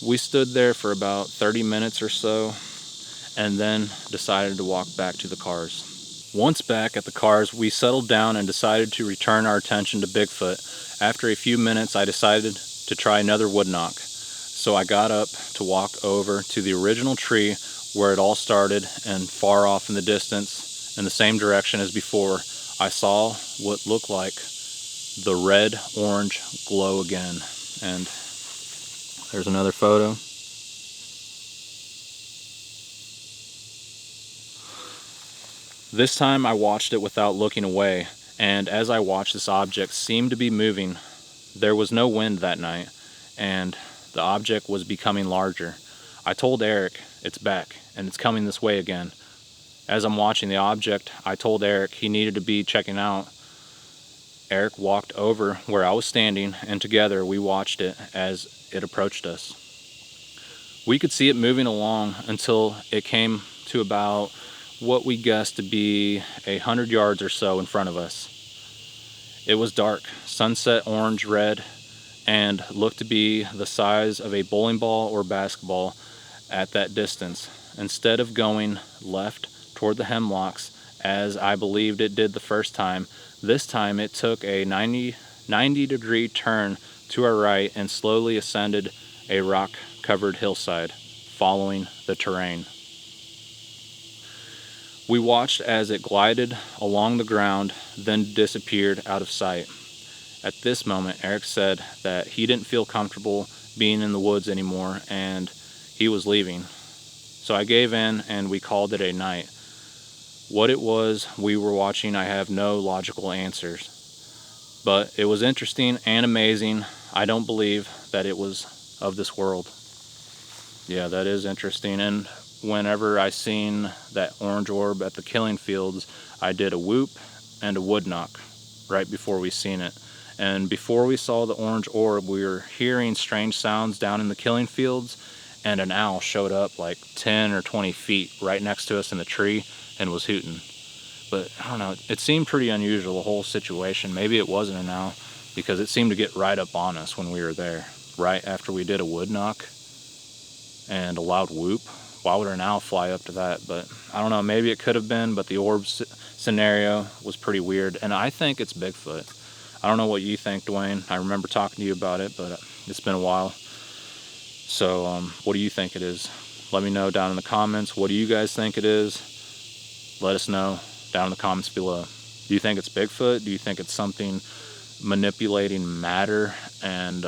We stood there for about 30 minutes or so and then decided to walk back to the cars. Once back at the cars, we settled down and decided to return our attention to Bigfoot. After a few minutes, I decided to try another wood knock. So I got up to walk over to the original tree where it all started, and far off in the distance, in the same direction as before, I saw what looked like the red-orange glow again. And there's another photo. This time I watched it without looking away, and as I watched, this object seemed to be moving. There was no wind that night, and the object was becoming larger. I told Eric, "It's back, and it's coming this way again." As I'm watching the object, I told Eric he needed to be checking out. Eric walked over where I was standing, and together we watched it as it approached us. We could see it moving along until it came to about what we guessed to be 100 yards or so in front of us. It was dark, sunset orange-red, and looked to be the size of a bowling ball or basketball at that distance. Instead of going left toward the hemlocks, as I believed it did the first time, this time it took a 90-degree turn to our right and slowly ascended a rock-covered hillside, following the terrain. We watched as it glided along the ground, then disappeared out of sight. At this moment, Eric said that he didn't feel comfortable being in the woods anymore and he was leaving. So I gave in and we called it a night. What it was we were watching, I have no logical answers. But it was interesting and amazing. I don't believe that it was of this world. Yeah, that is interesting. And whenever I seen that orange orb at the killing fields, I did a whoop and a wood knock right before we seen it. And before we saw the orange orb, we were hearing strange sounds down in the killing fields, and an owl showed up like 10 or 20 feet right next to us in the tree and was hooting. But I don't know, it seemed pretty unusual, the whole situation. Maybe it wasn't an owl, because it seemed to get right up on us when we were there, right after we did a wood knock and a loud whoop. Why would an owl fly up to that? But I don't know, maybe it could have been, but the orb scenario was pretty weird, and I think it's Bigfoot. I don't know what you think, Dwayne. I remember talking to you about it, but it's been a while. So what do you think it is? Let me know down in the comments. What do you guys think it is? Let us know down in the comments below. Do you think it's Bigfoot? Do you think it's something manipulating matter and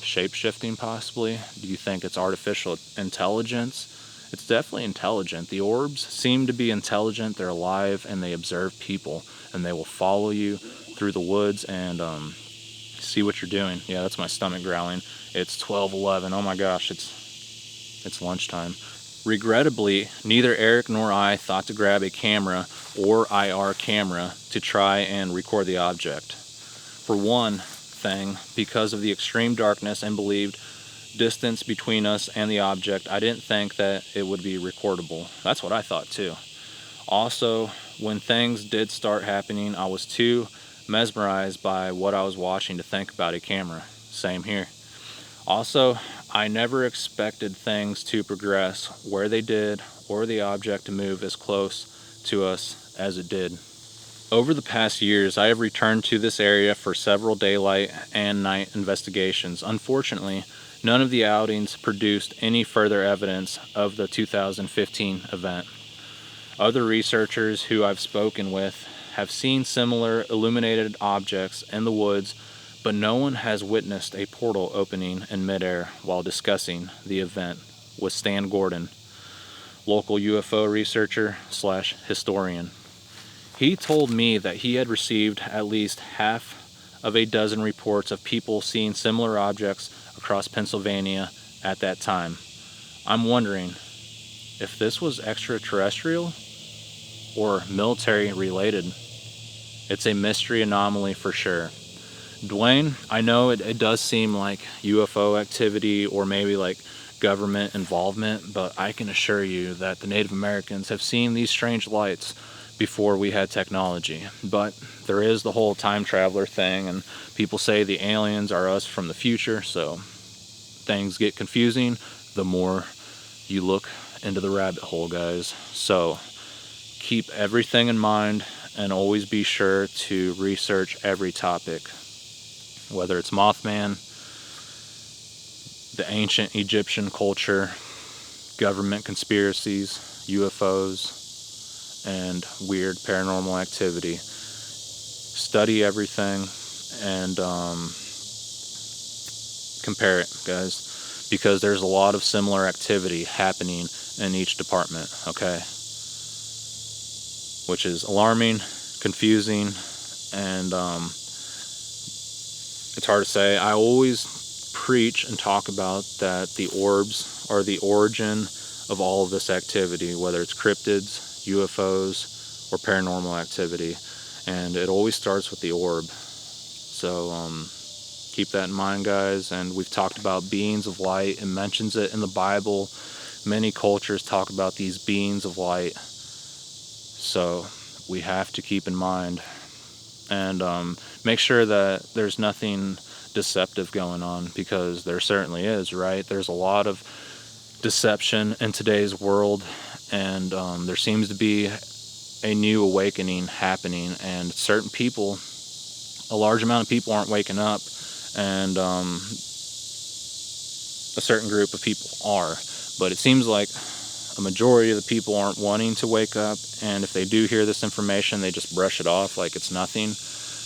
shape-shifting possibly? Do you think it's artificial intelligence? It's definitely intelligent. The orbs seem to be intelligent. They're alive and they observe people, and they will follow you through the woods and see what you're doing. Yeah, that's my stomach growling. It's 12:11. Oh my gosh, it's lunchtime. Regrettably, neither Eric nor I thought to grab a camera or IR camera to try and record the object. For one thing, because of the extreme darkness and believed distance between us and the object, I didn't think that it would be recordable. That's what I thought too. Also, when things did start happening, I was too mesmerized by what I was watching to think about a camera. Same here. Also, I never expected things to progress where they did or the object to move as close to us as it did. Over the past years, I have returned to this area for several daylight and night investigations. Unfortunately, none of the outings produced any further evidence of the 2015 event. Other researchers who I've spoken with have seen similar illuminated objects in the woods, but no one has witnessed a portal opening in midair while discussing the event with Stan Gordon, local UFO researcher / historian. He told me that he had received at least half of a dozen reports of people seeing similar objects across Pennsylvania at that time. I'm wondering if this was extraterrestrial or military related. It's a mystery anomaly for sure. Dwayne, I know it does seem like UFO activity or maybe like government involvement, but I can assure you that the Native Americans have seen these strange lights before we had technology. But there is the whole time traveler thing, and people say the aliens are us from the future, so things get confusing the more you look into the rabbit hole, guys. So keep everything in mind and always be sure to research every topic, whether it's Mothman, the ancient Egyptian culture, government conspiracies, UFOs, and weird paranormal activity. Study everything and compare it, guys, because there's a lot of similar activity happening in each department, okay? Which is alarming, confusing, and it's hard to say. I always preach and talk about that the orbs are the origin of all of this activity, whether it's cryptids, UFOs, or paranormal activity, and it always starts with the orb. So keep that in mind, guys. And we've talked about beings of light. It mentions it in the Bible. Many cultures talk about these beings of light, so we have to keep in mind and make sure that there's nothing deceptive going on, because there certainly is, right? There's a lot of deception in today's world, and there seems to be a new awakening happening, and certain people, a large amount of people aren't waking up, and a certain group of people are, but it seems like a majority of the people aren't wanting to wake up, and if they do hear this information, they just brush it off like it's nothing.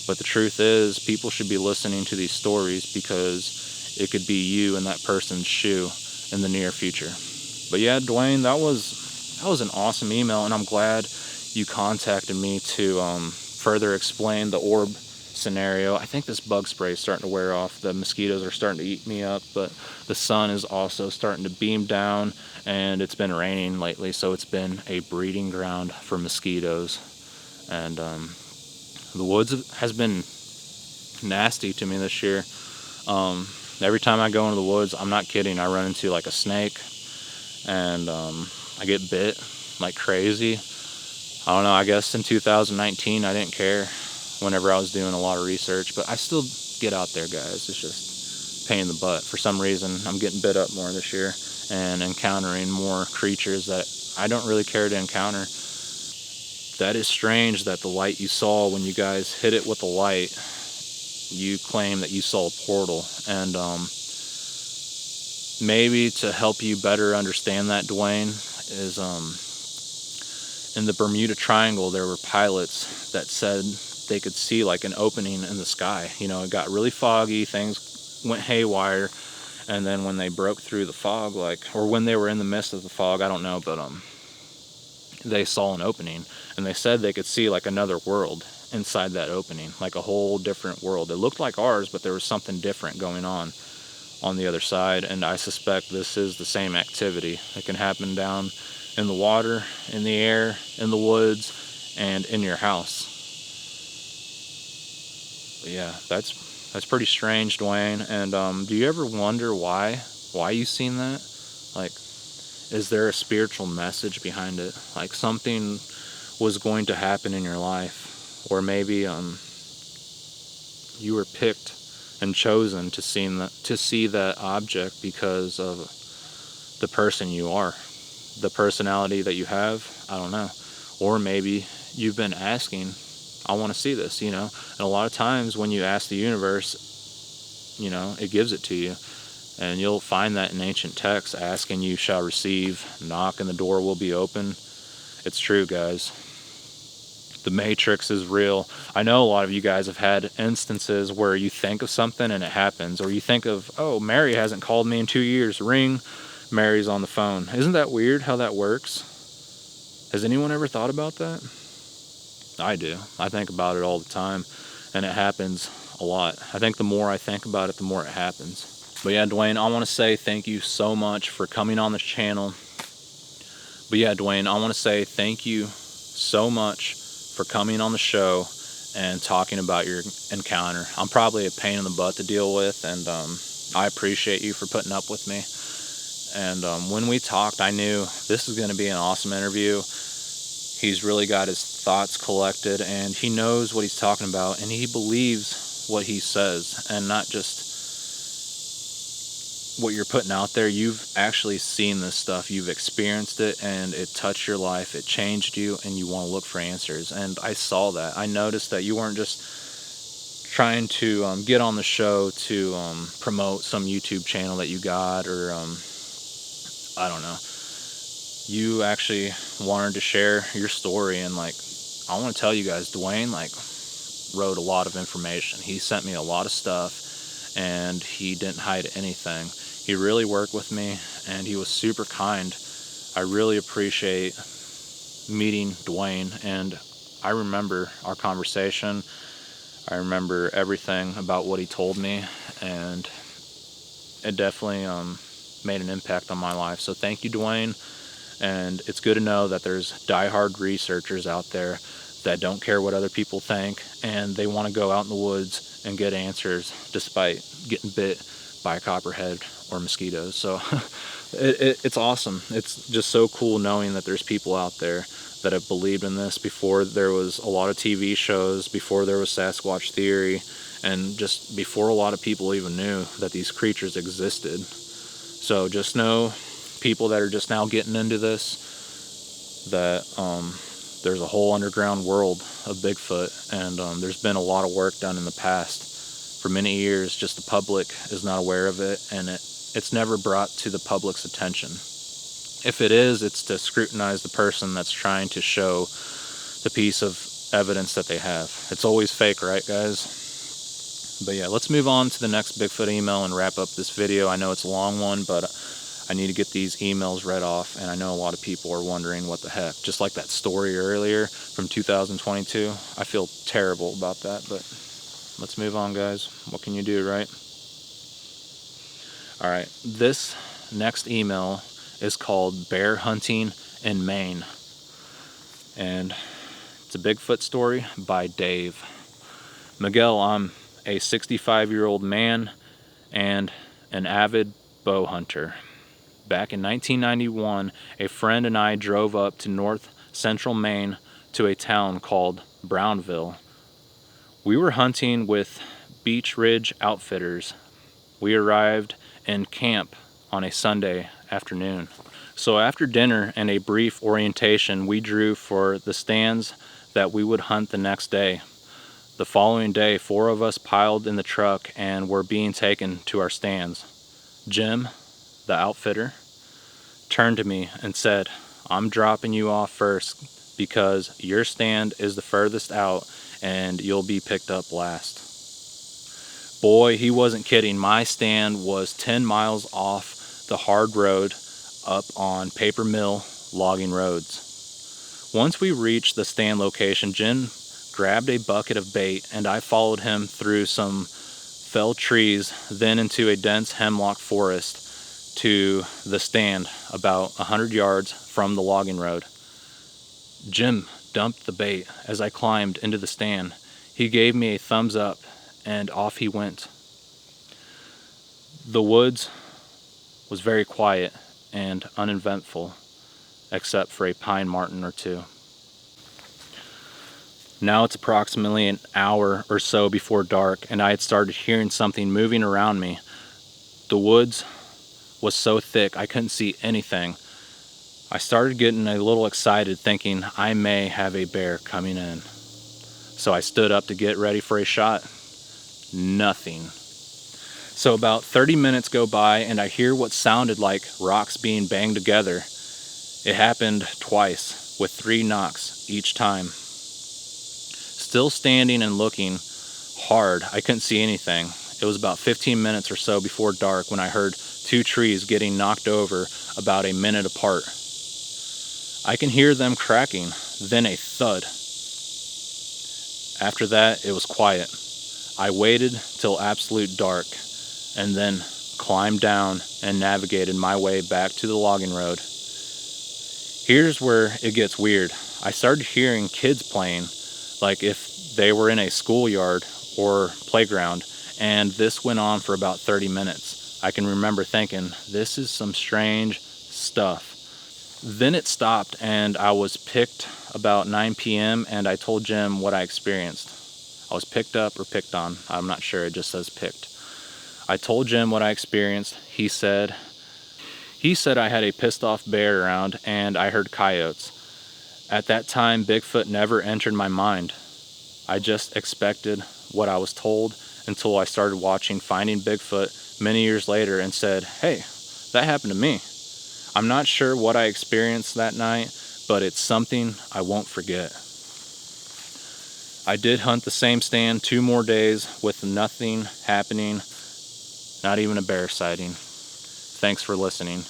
But the truth is, people should be listening to these stories, because it could be you in that person's shoe in the near future. But yeah, Dwayne, that was an awesome email, and I'm glad you contacted me to further explain the orb scenario. I think this bug spray is starting to wear off. The mosquitoes are starting to eat me up, but the sun is also starting to beam down, and it's been raining lately, so it's been a breeding ground for mosquitoes. And the woods has been nasty to me this year. Every time I go into the woods, I'm not kidding, I run into like a snake, and I get bit like crazy. I don't know, I guess in 2019 I didn't care whenever I was doing a lot of research, but I still get out there, guys. It's just a pain in the butt. For some reason, I'm getting bit up more this year and encountering more creatures that I don't really care to encounter. That is strange that the light you saw when you guys hit it with the light, you claim that you saw a portal. And maybe to help you better understand that, Dwayne, is in the Bermuda Triangle, there were pilots that said they could see like an opening in the sky. You know, it got really foggy, things went haywire, and then when they broke through the fog, or when they were in the midst of the fog, I don't know, but they saw an opening, and they said they could see like another world inside that opening, like a whole different world. It looked like ours, but there was something different going on the other side, and I suspect this is the same activity. It can happen down in the water, in the air, in the woods, and in your house. But yeah, that's pretty strange, Dwayne. And do you ever wonder why you seen that? Like, is there a spiritual message behind it? Like something was going to happen in your life, or maybe you were picked and chosen to see that object because of the person you are, the personality that you have. I don't know. Or maybe you've been asking, I want to see this, you know. And a lot of times when you ask the universe, you know, it gives it to you. And you'll find that in ancient texts: ask and you shall receive, knock and the door will be open. It's true, guys. The Matrix is real. I know a lot of you guys have had instances where you think of something and it happens. Or you think of, oh, Mary hasn't called me in 2 years. Ring, Mary's on the phone. Isn't that weird how that works? Has anyone ever thought about that? I do. I think about it all the time, and it happens a lot. I think the more I think about it, the more it happens. But yeah, Dwayne, I want to say thank you so much for coming on this channel. But yeah, Dwayne, I want to say thank you so much for coming on the show and talking about your encounter. I'm probably a pain in the butt to deal with, and I appreciate you for putting up with me. And when we talked, I knew this is going to be an awesome interview. He's really got his thoughts collected, and he knows what he's talking about, and he believes what he says, and not just what you're putting out there. You've actually seen this stuff, you've experienced it, and it touched your life, it changed you, and you want to look for answers. And I saw that. I noticed that you weren't just trying to get on the show to promote some YouTube channel that you got, or I don't know. You actually wanted to share your story, and like, I want to tell you guys, Dwayne like wrote a lot of information. He sent me a lot of stuff, and he didn't hide anything. He really worked with me, and he was super kind. I really appreciate meeting Dwayne, and I remember our conversation. I remember everything about what he told me, and it definitely made an impact on my life. So thank you, Dwayne. And it's good to know that there's diehard researchers out there that don't care what other people think, and they want to go out in the woods and get answers despite getting bit by a copperhead or mosquitoes. So it's awesome. It's just so cool knowing that there's people out there that have believed in this before there was a lot of TV shows, before there was Sasquatch theory, and just before a lot of people even knew that these creatures existed. So just know, people that are just now getting into this, that there's a whole underground world of Bigfoot, and there's been a lot of work done in the past. For many years, just the public is not aware of it, and it's never brought to the public's attention. If it is, it's to scrutinize the person that's trying to show the piece of evidence that they have. It's always fake, right, guys? But yeah, let's move on to the next Bigfoot email and wrap up this video. I know it's a long one, but I need to get these emails read off, and I know a lot of people are wondering what the heck. Just like that story earlier from 2022. I feel terrible about that, but let's move on, guys. What can you do, right? All right, this next email is called Bear Hunting in Maine, and it's a Bigfoot story by Dave. Miguel, I'm a 65-year-old man and an avid bow hunter. Back in 1991, a friend and I drove up to north central Maine to a town called Brownville. We were hunting with Beach Ridge Outfitters. We arrived in camp on a Sunday afternoon. So after dinner and a brief orientation, we drew for the stands that we would hunt the next day. The following day, 4 of us piled in the truck and were being taken to our stands. Jim, the outfitter, turned to me and said, "I'm dropping you off first because your stand is the furthest out and you'll be picked up last." Boy, he wasn't kidding. My stand was 10 miles off the hard road up on paper mill logging roads. Once we reached the stand location, Jim grabbed a bucket of bait, and I followed him through some felled trees, then into a dense hemlock forest to the stand about 100 yards from the logging road. Jim dumped the bait as I climbed into the stand. He gave me a thumbs up, and off he went. The woods was very quiet and uneventful, except for a pine marten or two. Now it's approximately an hour or so before dark, and I had started hearing something moving around me. The woods was so thick I couldn't see anything. I started getting a little excited, thinking I may have a bear coming in. So I stood up to get ready for a shot. Nothing. So about 30 minutes go by and I hear what sounded like rocks being banged together. It happened twice with 3 knocks each time. Still standing and looking hard, I couldn't see anything. It was about 15 minutes or so before dark when I heard 2 trees getting knocked over about a minute apart. I can hear them cracking, then a thud. After that, it was quiet. I waited till absolute dark, and then climbed down and navigated my way back to the logging road. Here's where it gets weird. I started hearing kids playing, like if they were in a schoolyard or playground, and this went on for about 30 minutes. I can remember thinking, this is some strange stuff. Then it stopped and I was picked about 9 p.m. and I told Jim what I experienced. I was picked up or picked on, I'm not sure, it just says picked. I told Jim what I experienced. He said I had a pissed off bear around and I heard coyotes. At that time, Bigfoot never entered my mind. I just expected what I was told until I started watching Finding Bigfoot many years later and said, hey, that happened to me. I'm not sure what I experienced that night, but it's something I won't forget. I did hunt the same stand 2 more days with nothing happening, not even a bear sighting. Thanks for listening.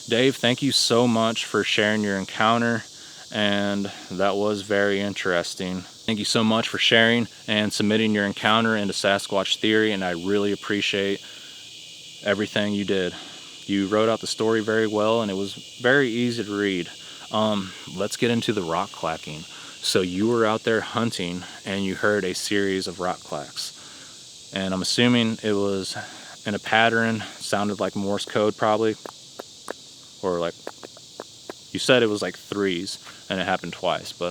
Dave, thank you so much for sharing your encounter, and that was very interesting. Thank you so much for sharing and submitting your encounter into Sasquatch Theory, and I really appreciate everything you did. You wrote out the story very well, and it was very easy to read. Let's get into the rock clacking. So you were out there hunting, and you heard a series of rock clacks. And I'm assuming it was in a pattern, sounded like Morse code probably. Or like, you said it was like 3s, and it happened twice. But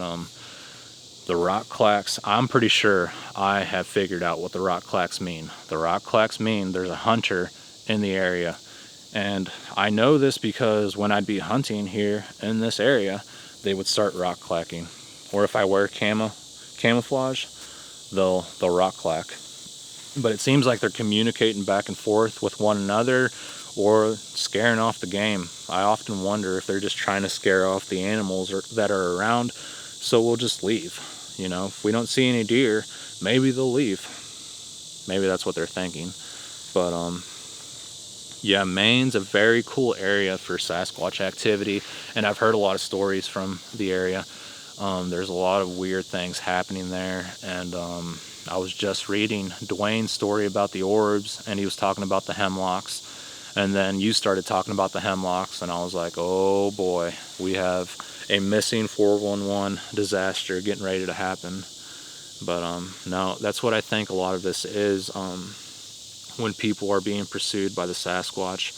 the rock clacks, I'm pretty sure I have figured out what the rock clacks mean. The rock clacks mean there's a hunter in the area. And I know this because when I'd be hunting here in this area, they would start rock clacking. Or if I wear camouflage, they'll rock clack. But it seems like they're communicating back and forth with one another or scaring off the game. I often wonder if they're just trying to scare off the animals that are around, so we'll just leave. You know, if we don't see any deer, maybe they'll leave. Maybe that's what they're thinking. But yeah, Maine's a very cool area for Sasquatch activity, and I've heard a lot of stories from the area. There's a lot of weird things happening there, and I was just reading Dwayne's story about the orbs, and he was talking about the hemlocks, and then you started talking about the hemlocks, and I was like, oh boy, we have a missing 411 disaster getting ready to happen. But no, that's what I think a lot of this is. When people are being pursued by the Sasquatch,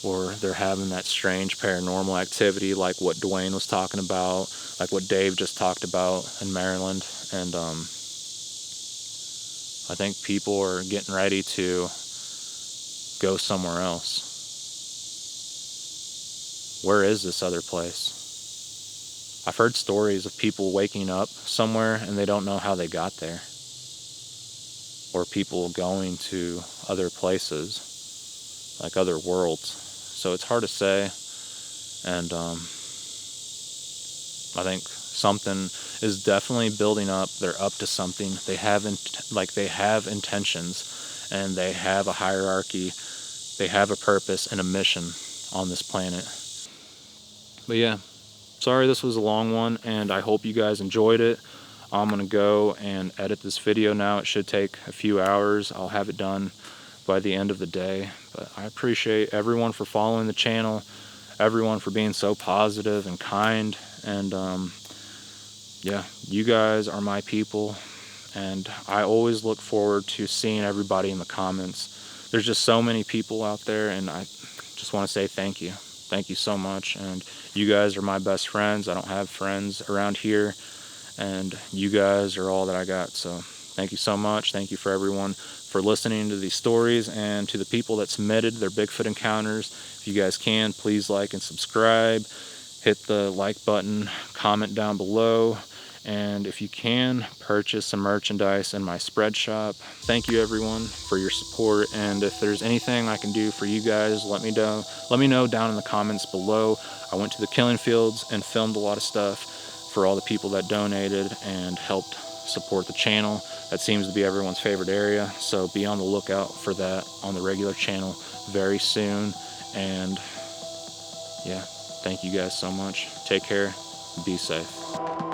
or they're having that strange paranormal activity like what Dwayne was talking about, like what Dave just talked about in Maryland. And I think people are getting ready to go somewhere else. Where is this other place? I've heard stories of people waking up somewhere and they don't know how they got there. Or people going to other places, like other worlds. So it's hard to say, and I think something is definitely building up. They're up to something. They have intentions, and they have a hierarchy. They have a purpose and a mission on this planet. But yeah, sorry this was a long one, and I hope you guys enjoyed it. I'm gonna go and edit this video now. It should take a few hours. I'll have it done by the end of the day. But I appreciate everyone for following the channel, everyone for being so positive and kind, and yeah, you guys are my people, and I always look forward to seeing everybody in the comments. There's just so many people out there, and I just want to say thank you. Thank you so much, and you guys are my best friends. I don't have friends around here, and you guys are all that I got. So thank you so much. Thank you for everyone for listening to these stories, and to the people that submitted their Bigfoot encounters. If you guys can, please like and subscribe. hit the like button, comment down below, and if you can, purchase some merchandise in my spread shop. Thank you everyone for your support, and if there's anything I can do for you guys, let me know down in the comments below. I went to the killing fields and filmed a lot of stuff for all the people that donated and helped support the channel. That seems to be everyone's favorite area, so be on the lookout for that on the regular channel very soon. And yeah, thank you guys so much. Take care, be safe.